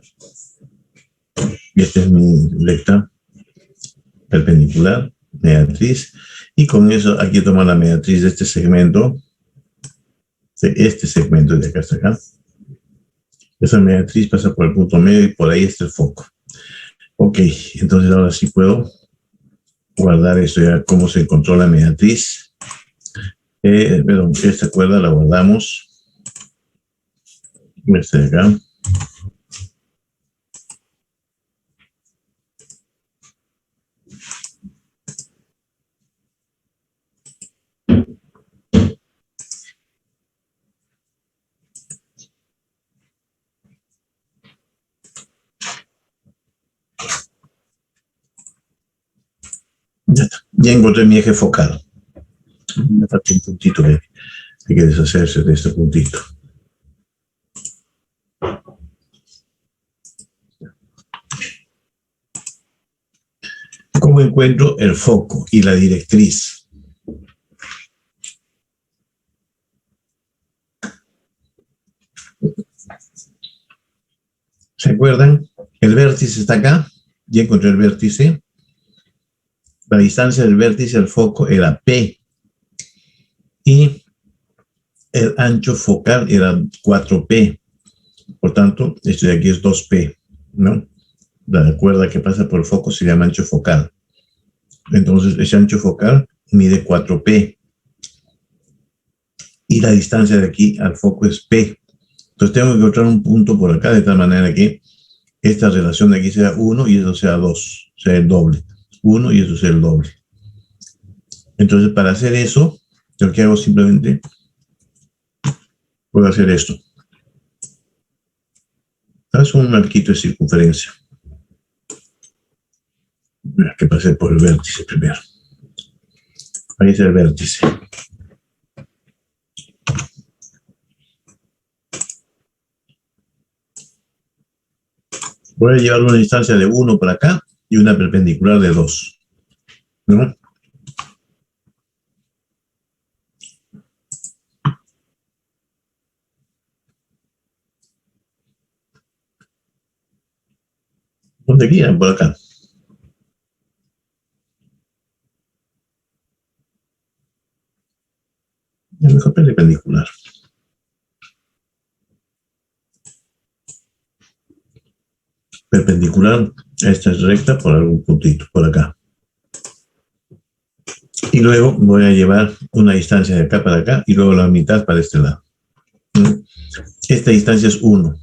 Y esta es mi recta perpendicular, mediatriz. Y con eso aquí tomo la mediatriz de este segmento. De acá hasta acá. Esa mediatriz pasa por el punto medio y por ahí está el foco. Ok, entonces ahora sí puedo guardar esto ya, cómo se encontró la mediatriz. Esta cuerda la guardamos. Esta de acá. Ya está. Ya encontré mi eje focal. Me falta un puntito que hay que deshacerse de este puntito. ¿Cómo encuentro el foco y la directriz? ¿Se acuerdan? El vértice está acá. Ya encontré el vértice. La distancia del vértice al foco era P. Y el ancho focal era 4P. Por tanto, esto de aquí es 2P, ¿no? La cuerda que pasa por el foco se llama ancho focal. Entonces, ese ancho focal mide 4P. Y la distancia de aquí al foco es P. Entonces, tengo que encontrar un punto por acá, de tal manera que esta relación de aquí sea 1 y eso sea 2, sea el doble. 1 y eso sea el doble. Entonces, para hacer eso, lo que hago simplemente, puedo hacer esto. Haz un arquito de circunferencia. Que pase por el vértice primero. Ahí es el vértice. Voy a llevar una distancia de 1 para acá y una perpendicular de 2. ¿No? ¿Dónde quieran? Por acá. Es mejor perpendicular. Perpendicular a esta recta por algún puntito, por acá. Y luego voy a llevar una distancia de acá para acá y luego la mitad para este lado. Esta distancia es 1.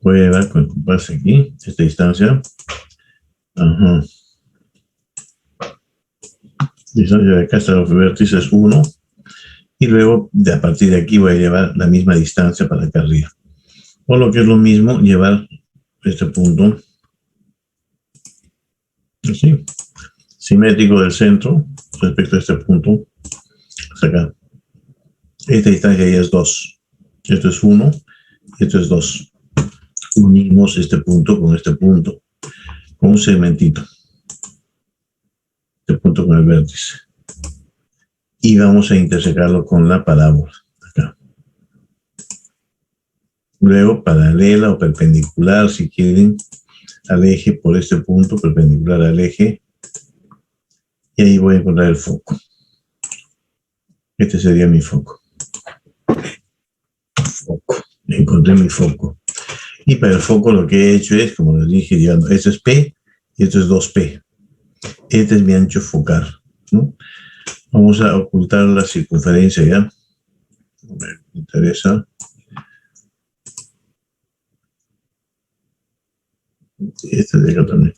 Voy a llevar con el compás aquí, esta distancia. Ajá. Distancia de acá hasta los vértices 1. Y luego, a partir de aquí, voy a llevar la misma distancia para acá arriba. O lo que es lo mismo, llevar este punto así, simétrico del centro respecto a este punto hasta acá. Esta distancia ya es 2. Esto es 1 y esto es 2. Unimos este punto con un segmentito. Este punto con el vértice. Y vamos a intersecarlo con la parábola. Acá. Luego, paralela o perpendicular, si quieren, al eje por este punto, perpendicular al eje. Y ahí voy a encontrar el foco. Este sería mi foco. Encontré mi foco. Y para el foco lo que he hecho es, como les dije, esto es P y esto es 2P. Este es mi ancho focal, ¿no? Vamos a ocultar la circunferencia ya. Me interesa. Este de acá también.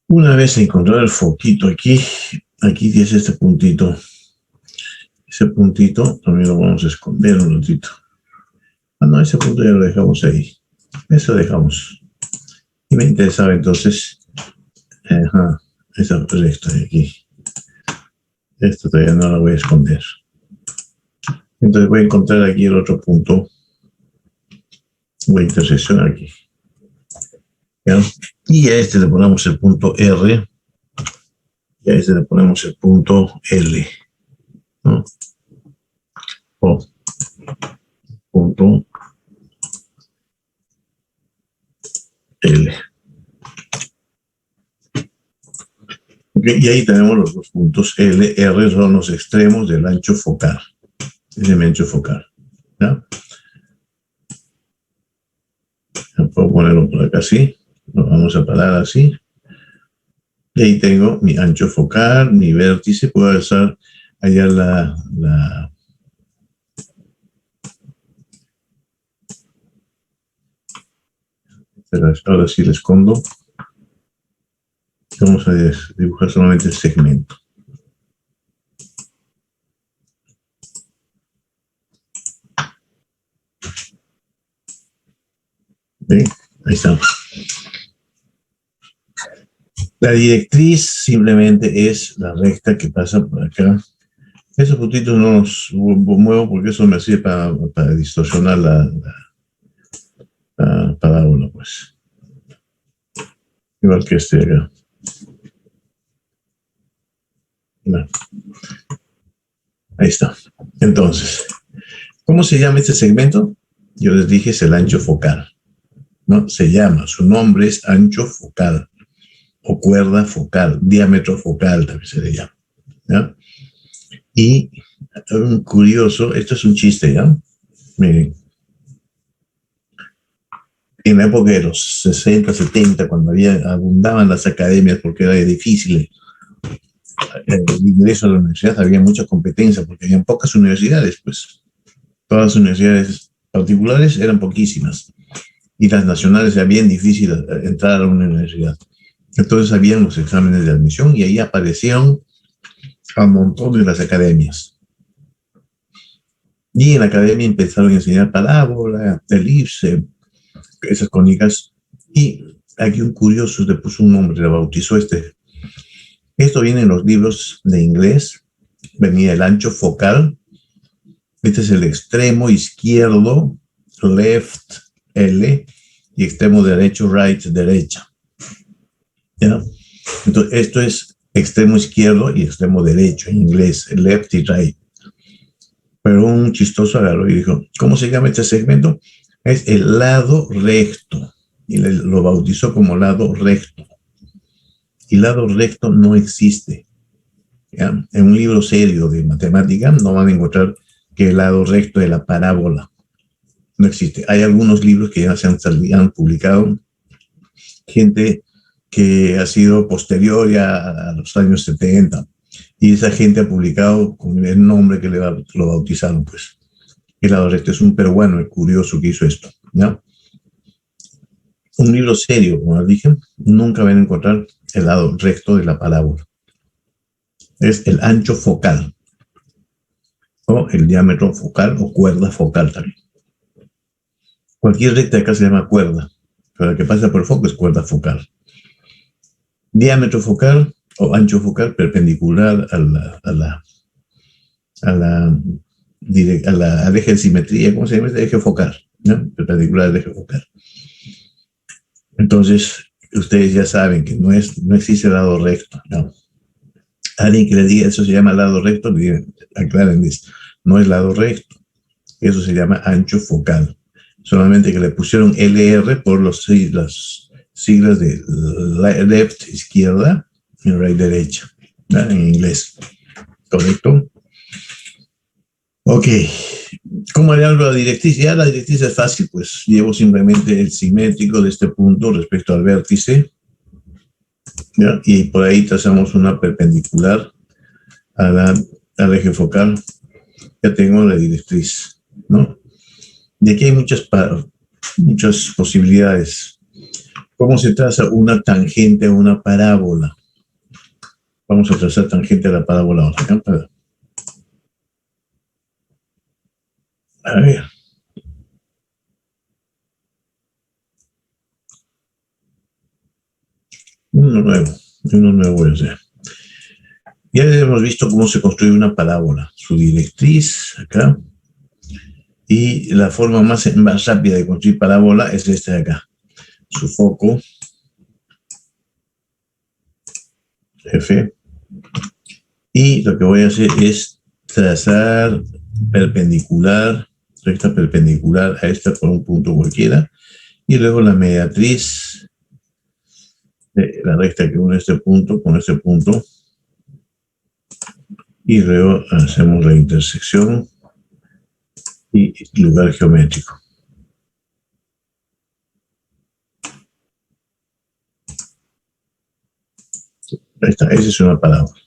Una vez encontrado el foquito aquí es este puntito. Ese puntito también lo vamos a esconder un ratito. Ah, no, ese punto ya lo dejamos ahí. Eso dejamos. Y me interesaba entonces, esa recta de aquí. Esta todavía no la voy a esconder. Entonces voy a encontrar aquí el otro punto. Voy a interseccionar aquí. ¿Ya? Y a este le ponemos el punto R. Y a este le ponemos el punto L. ¿No? O punto L. Okay, y ahí tenemos los dos puntos L, R son los extremos del ancho focal. Ese es mi ancho focal. ¿Ya? Puedo ponerlo por acá así. Lo vamos a parar así. Y ahí tengo mi ancho focal, mi vértice. Puedo alzar allá ahora sí le escondo. Vamos a dibujar solamente el segmento. ¿Ven? Ahí está. La directriz simplemente es la recta que pasa por acá. Esos puntitos no los muevo porque eso me sirve para distorsionar la parábola, pues. Igual que este de acá. No. Ahí está. Entonces, ¿cómo se llama este segmento? Yo les dije es el ancho focal. ¿No? Se llama, su nombre es ancho focal o cuerda focal, diámetro focal también se le llama. ¿Ya? Y un curioso, esto es un chiste, ¿ya? Miren. En la época de los 60, 70, cuando abundaban las academias porque era difícil el ingreso a la universidad, había mucha competencia porque había pocas universidades, pues. Todas las universidades particulares eran poquísimas y las nacionales era bien difícil entrar a una universidad. Entonces habían los exámenes de admisión y ahí aparecieron a un montón de las academias. Y en la academia empezaron a enseñar parábola, elipse, esas cónicas. Y aquí un curioso le puso un nombre, le bautizó este. Esto viene en los libros de inglés. Venía el ancho focal. Este es el extremo izquierdo, left, L, y extremo derecho, right, derecha. ¿Ya? Entonces, esto es extremo izquierdo y extremo derecho en inglés, left y right. Pero un chistoso agarró y dijo, ¿cómo se llama este segmento? Es el lado recto. Y lo bautizó como lado recto. Y lado recto no existe. ¿Ya? En un libro serio de matemática no van a encontrar que el lado recto de la parábola no existe. Hay algunos libros que ya se han publicado, gente que ha sido posterior ya a los años 70, y esa gente ha publicado con el nombre que lo bautizaron, pues. El lado recto es un peruano, el curioso que hizo esto, ¿ya? Un libro serio, como les dije, nunca van a encontrar el lado recto de la parábola. Es el ancho focal, o el diámetro focal, o cuerda focal también. Cualquier recta acá se llama cuerda, pero la que pasa por el foco es cuerda focal. Diámetro focal o ancho focal perpendicular al eje de simetría, ¿cómo se llama? Eje focal, ¿no? Perpendicular al eje focal. Entonces, ustedes ya saben que no existe lado recto, ¿no? Alguien que le diga eso se llama lado recto, aclaren esto, no es lado recto, eso se llama ancho focal. Solamente que le pusieron LR por las siglas de left, izquierda, y right, derecha, ¿no? En inglés. ¿Correcto? Ok. ¿Cómo le hablo a la directriz? Ya la directriz es fácil, pues llevo simplemente el simétrico de este punto respecto al vértice, ¿ya? Y por ahí trazamos una perpendicular al eje focal. Ya tengo la directriz, ¿no? De aquí hay muchas posibilidades. ¿Cómo se traza una tangente a una parábola? Vamos a trazar tangente a la parábola. A ver. Uno nuevo voy a hacer. Ya hemos visto cómo se construye una parábola, su directriz acá, y la forma más rápida de construir parábola es esta de acá. Su foco, F, y lo que voy a hacer es trazar perpendicular, recta perpendicular a esta por un punto cualquiera, y luego la mediatriz de la recta que une este punto con este punto, y luego hacemos la intersección y lugar geométrico. Ahí está, esa es una parábola,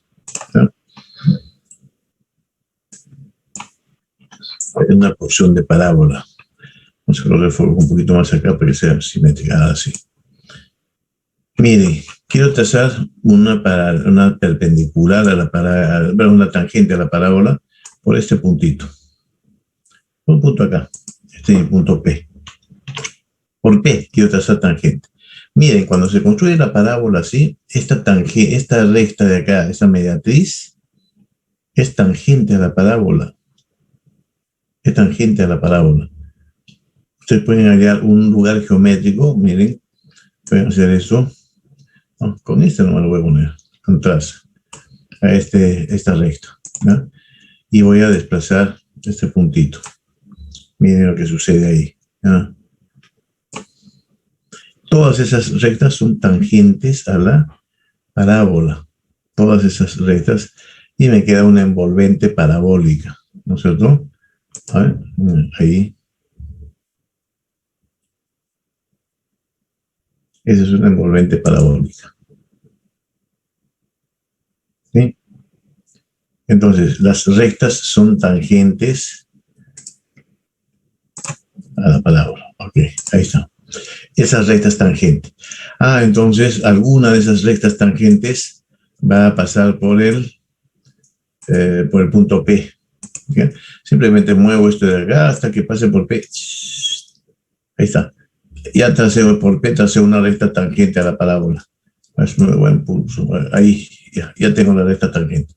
¿no? Es una porción de parábola. Vamos a lo reformo un poquito más acá para que sea simétrica, así. Mire, quiero trazar una perpendicular a una tangente a la parábola por este puntito. Un punto acá, este es el punto P. Por P quiero trazar tangente. Miren, cuando se construye la parábola así, esta recta de acá, esta mediatriz, es tangente a la parábola. Es tangente a la parábola. Ustedes pueden hallar un lugar geométrico, miren, pueden hacer eso. No, con este no me lo voy a poner, con traza, a esta recta, ¿no? Y voy a desplazar este puntito. Miren lo que sucede ahí, ¿no? Todas esas rectas son tangentes a la parábola. Todas esas rectas. Y me queda una envolvente parabólica, ¿no es cierto? A ver, ahí. Esa es una envolvente parabólica. ¿Sí? Entonces, las rectas son tangentes a la parábola. Ok, ahí está. Esas rectas tangentes. Entonces, alguna de esas rectas tangentes va a pasar por el punto P. ¿Okay? Simplemente muevo esto de acá hasta que pase por P. Ahí está. Ya tracé por P, tracé una recta tangente a la parábola. Es muy buen pulso. Ahí ya tengo la recta tangente.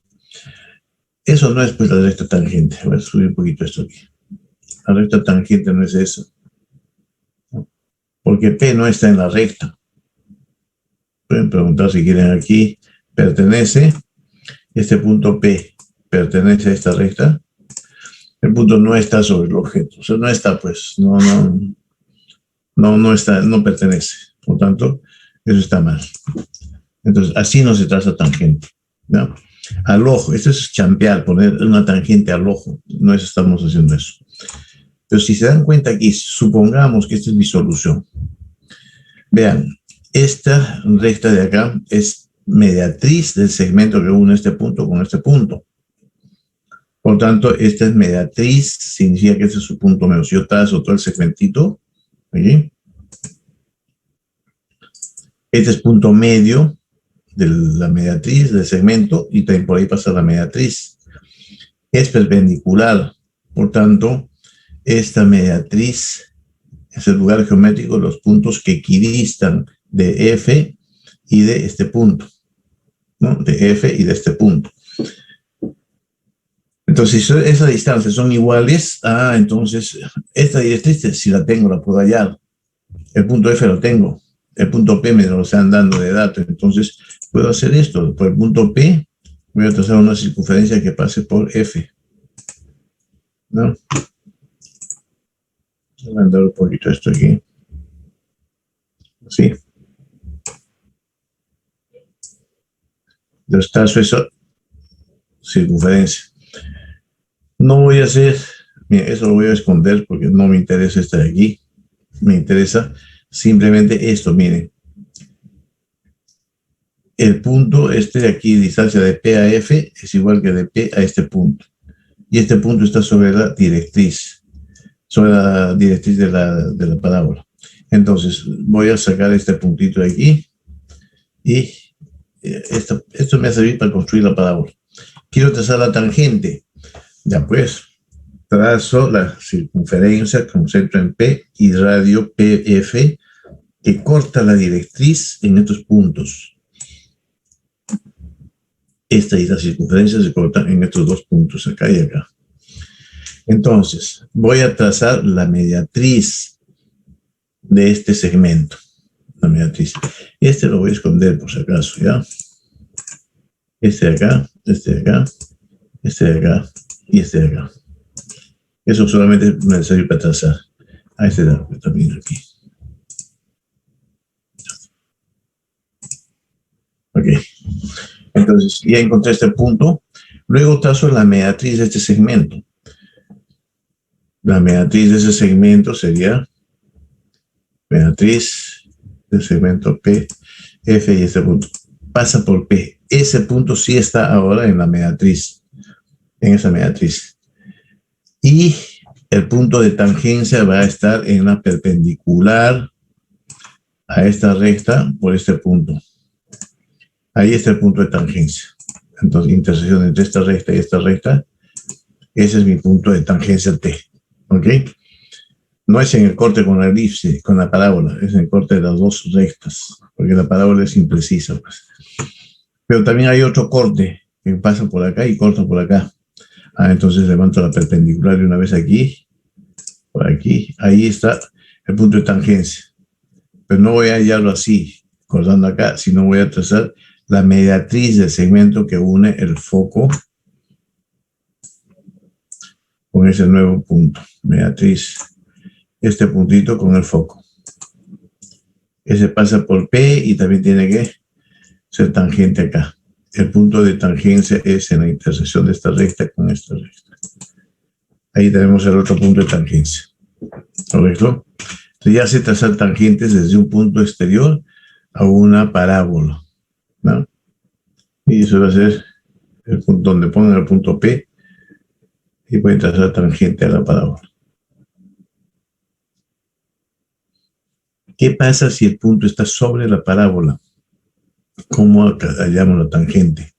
Eso no es pues la recta tangente. Voy a subir un poquito esto aquí. La recta tangente no es eso. Porque P no está en la recta. Pueden preguntar si quieren aquí. Pertenece. Este punto P pertenece a esta recta. El punto no está sobre el objeto. O sea, no está, pues, no está, no pertenece. Por tanto, eso está mal. Entonces, así no se traza tangente, ¿no? Al ojo, esto es champear, poner una tangente al ojo. No estamos haciendo eso. Pero si se dan cuenta aquí, supongamos que esta es mi solución. Vean, esta recta de acá es mediatriz del segmento que une este punto con este punto. Por tanto, esta es mediatriz, significa que este es su punto medio. Si yo trazo todo el segmentito, ¿aquí? Este es punto medio de la mediatriz del segmento y también por ahí pasa la mediatriz. Es perpendicular, por tanto, esta mediatriz es el lugar geométrico de los puntos que equidistan de F y de este punto, ¿no? De F y de este punto. Entonces, si esas distancias son iguales, entonces esta directriz, si la tengo, la puedo hallar. El punto F lo tengo. El punto P me lo están dando de dato. Entonces, puedo hacer esto. Por el punto P, voy a trazar una circunferencia que pase por F, ¿no? Voy a mandar un poquito esto aquí. Así. Entonces, trazo esa circunferencia. No voy a hacer, mira, eso lo voy a esconder porque no me interesa esta de aquí. Me interesa simplemente esto, miren. El punto este de aquí, distancia de P a F, es igual que de P a este punto. Y este punto está sobre la directriz de la parábola. Entonces, voy a sacar este puntito de aquí y esto me va a servir para construir la parábola. Quiero trazar la tangente. Ya pues, trazo la circunferencia con centro en P y radio PF que corta la directriz en estos puntos. Esta y la circunferencia se cortan en estos dos puntos, acá y acá. Entonces, voy a trazar la mediatriz de este segmento. La mediatriz. Este lo voy a esconder por si acaso, ¿ya? Este de acá, este de acá, este de acá y este de acá. Eso solamente es necesario para trazar. Este también aquí. Ok. Entonces, ya encontré este punto. Luego trazo la mediatriz de este segmento. La mediatriz de ese segmento sería mediatriz del segmento P, F y este punto. Pasa por P. Ese punto sí está ahora en la mediatriz, en esa mediatriz. Y el punto de tangencia va a estar en la perpendicular a esta recta por este punto. Ahí está el punto de tangencia. Entonces, intersección entre esta recta y esta recta, ese es mi punto de tangencia T. ¿Ok? No es en el corte con la elipse, con la parábola, es en el corte de las dos rectas, porque la parábola es imprecisa, pues. Pero también hay otro corte que pasa por acá y corta por acá. Entonces levanto la perpendicular de una vez aquí, por aquí, ahí está el punto de tangencia. Pero no voy a hallarlo así, cortando acá, sino voy a trazar la mediatriz del segmento que une el foco con ese nuevo punto. Mediatriz, este puntito con el foco. Ese pasa por P y también tiene que ser tangente acá. El punto de tangencia es en la intersección de esta recta con esta recta. Ahí tenemos el otro punto de tangencia. ¿Correcto? Entonces ya se trazan tangentes desde un punto exterior a una parábola, ¿no? Y eso va a ser el punto donde pongan el punto P y pueden trazar tangente a la parábola. ¿Qué pasa si el punto está sobre la parábola? ¿Cómo hallamos la tangente?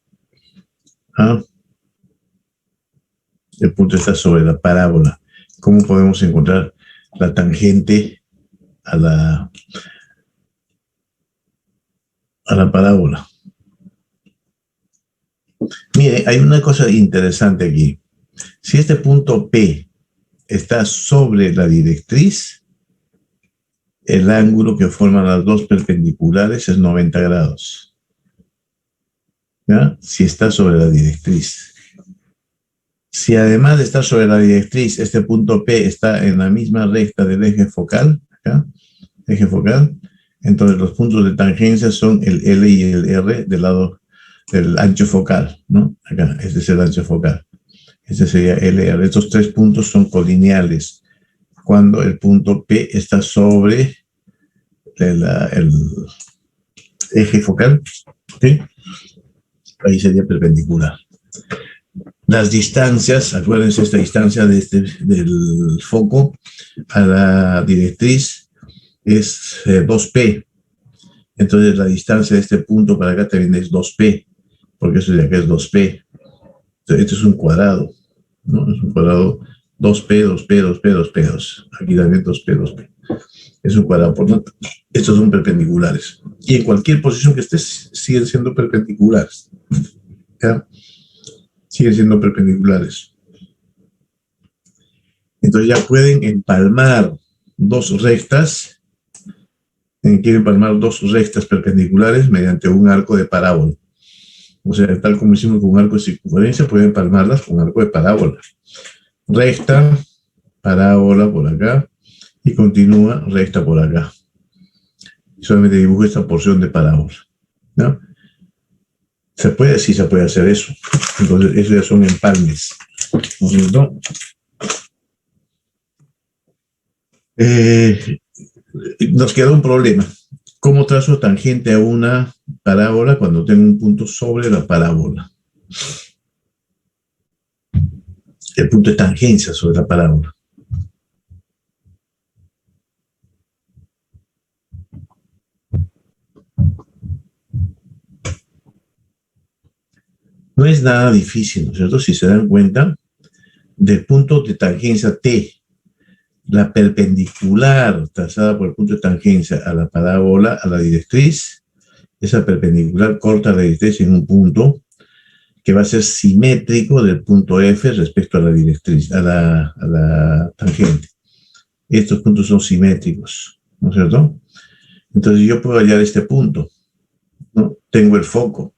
El punto está sobre la parábola. ¿Cómo podemos encontrar la tangente a la parábola? Mire, hay una cosa interesante aquí. Si este punto P está sobre la directriz, el ángulo que forman las dos perpendiculares es 90 grados. ¿Ya? Si está sobre la directriz. Si además de estar sobre la directriz, este punto P está en la misma recta del eje focal, acá, eje focal, entonces los puntos de tangencia son el L y el R del lado del ancho focal, ¿no? Acá, este es el ancho focal. Este sería L, R. Estos tres puntos son colineales cuando el punto P está sobre el eje focal, ¿ok? Ahí sería perpendicular. Las distancias, acuérdense, esta distancia del foco a la directriz es 2P. Entonces la distancia de este punto para acá también es 2P, porque eso de acá es 2P. Entonces, esto es un cuadrado, ¿no? Es un cuadrado 2P, 2P, 2P, 2P, 2. Aquí también 2P, 2P. Es un cuadrado. Por tanto, estos son perpendiculares. Y en cualquier posición que estés, siguen siendo perpendiculares. ¿Ya? Siguen siendo perpendiculares. Entonces ya pueden empalmar dos rectas. Quieren empalmar dos rectas perpendiculares mediante un arco de parábola. O sea, tal como hicimos con un arco de circunferencia, pueden empalmarlas con un arco de parábola. Recta, parábola por acá, y continúa recta por acá. Solamente dibujo esta porción de parábola, ¿no? ¿Se puede? Sí, se puede hacer eso. Entonces, eso ya son empalmes, ¿no es cierto? Nos queda un problema. ¿Cómo trazo tangente a una parábola cuando tengo un punto sobre la parábola? El punto de tangencia sobre la parábola. No es nada difícil, ¿no es cierto? Si se dan cuenta, del punto de tangencia T, la perpendicular trazada por el punto de tangencia a la parábola, a la directriz, esa perpendicular corta la directriz en un punto que va a ser simétrico del punto F respecto a la directriz, a la tangente. Estos puntos son simétricos, ¿no es cierto? Entonces yo puedo hallar este punto, ¿no? Tengo el foco.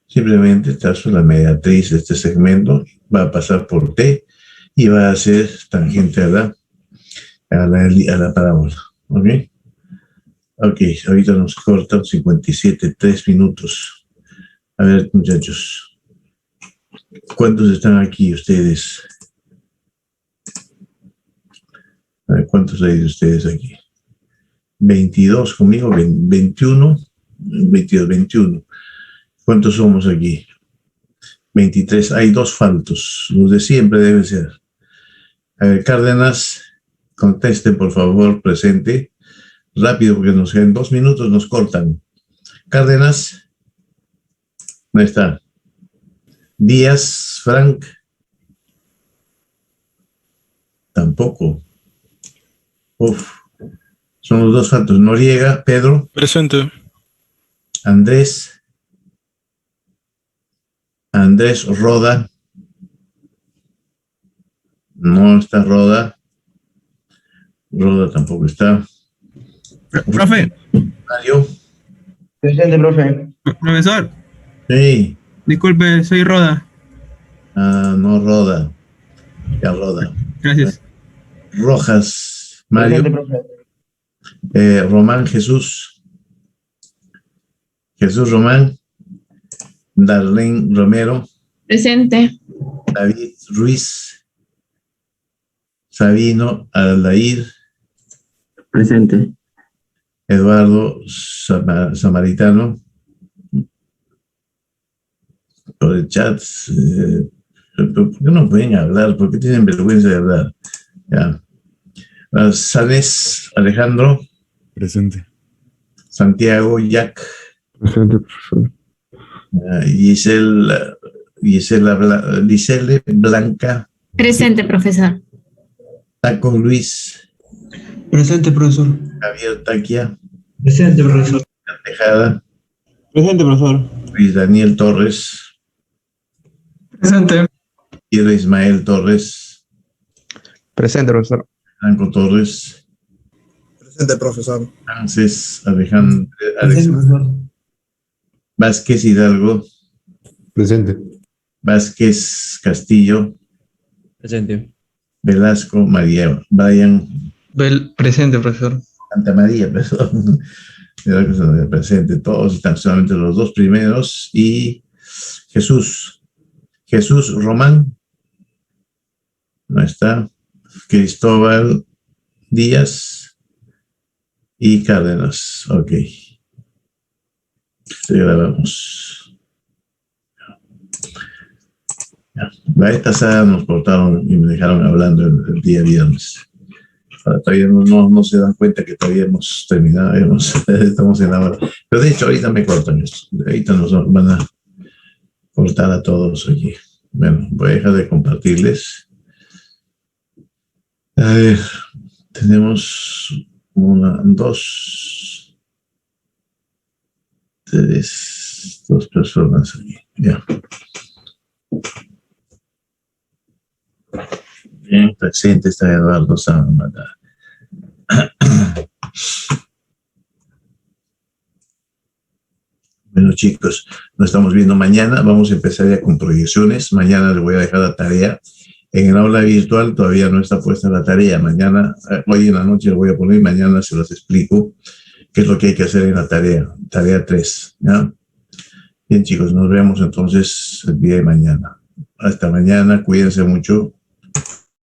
Simplemente trazo la mediatriz de este segmento, va a pasar por T y va a ser tangente a la parábola. ¿Ok? Ok, ahorita nos cortan 57, 3 minutos. A ver, muchachos. ¿Cuántos están aquí ustedes? A ver, ¿cuántos hay de ustedes aquí? 22 conmigo, 21, 22, 21. ¿Cuántos somos aquí? 23. Hay dos faltos. Los de siempre deben ser. A ver, Cárdenas, conteste, por favor, presente. Rápido, porque en 2 minutos nos cortan. Cárdenas, no está. Díaz, Frank, tampoco. Uf, son los dos faltos. Noriega, Pedro. Presente. Andrés Roda. No está Roda. Roda tampoco está. Profe. Mario. Presente, profe. Profesor. Sí. Disculpe, soy Roda. No Roda. Ya Roda. Gracias. Rojas. Mario. Presente, profe. Román Jesús. Jesús Román. Darlene Romero. Presente. David Ruiz. Sabino Aldair. Presente. Eduardo Samaritano. Por el chat. ¿Por qué no pueden hablar? ¿Por qué tienen vergüenza de hablar? Ya. Sanes Alejandro. Presente. Santiago Jack. Presente, profesor. Giselle Blanca. Presente, profesor. Taco Luis. Presente, profesor. Javier Taquia. Presente, profesor. Tejada. Presente, profesor. Luis Daniel Torres. Presente. Quiero Ismael Torres. Presente, profesor. Franco Torres. Presente, profesor. Frances Alejandro Presente, profesor. Vázquez Hidalgo, Presente. Vázquez Castillo, Presente. Velasco María, Brian Presente, profesor. Santa María, perdón. Presente, todos están, solamente los dos primeros. Y Jesús Román, no está. Cristóbal Díaz y Cárdenas, ok. Grabamos. Ya. La vez pasada nos cortaron y me dejaron hablando el día viernes. Ahora, todavía no se dan cuenta que todavía hemos terminado, estamos en la hora. Pero de hecho, ahorita me cortan esto. Ahorita nos van a cortar a todos aquí. Bueno, voy a dejar de compartirles. A ver, tenemos dos personas aquí. Ya. Bien, presente está Eduardo Sámara. Bueno, chicos, nos estamos viendo mañana. Vamos a empezar ya con proyecciones. Mañana les voy a dejar la tarea. En el aula virtual todavía no está puesta la tarea. Mañana, hoy en la noche les voy a poner y mañana se los explico qué es lo que hay que hacer en la tarea. Tarea 3, ¿ya? Bien, chicos, nos vemos entonces el día de mañana. Hasta mañana, cuídense mucho.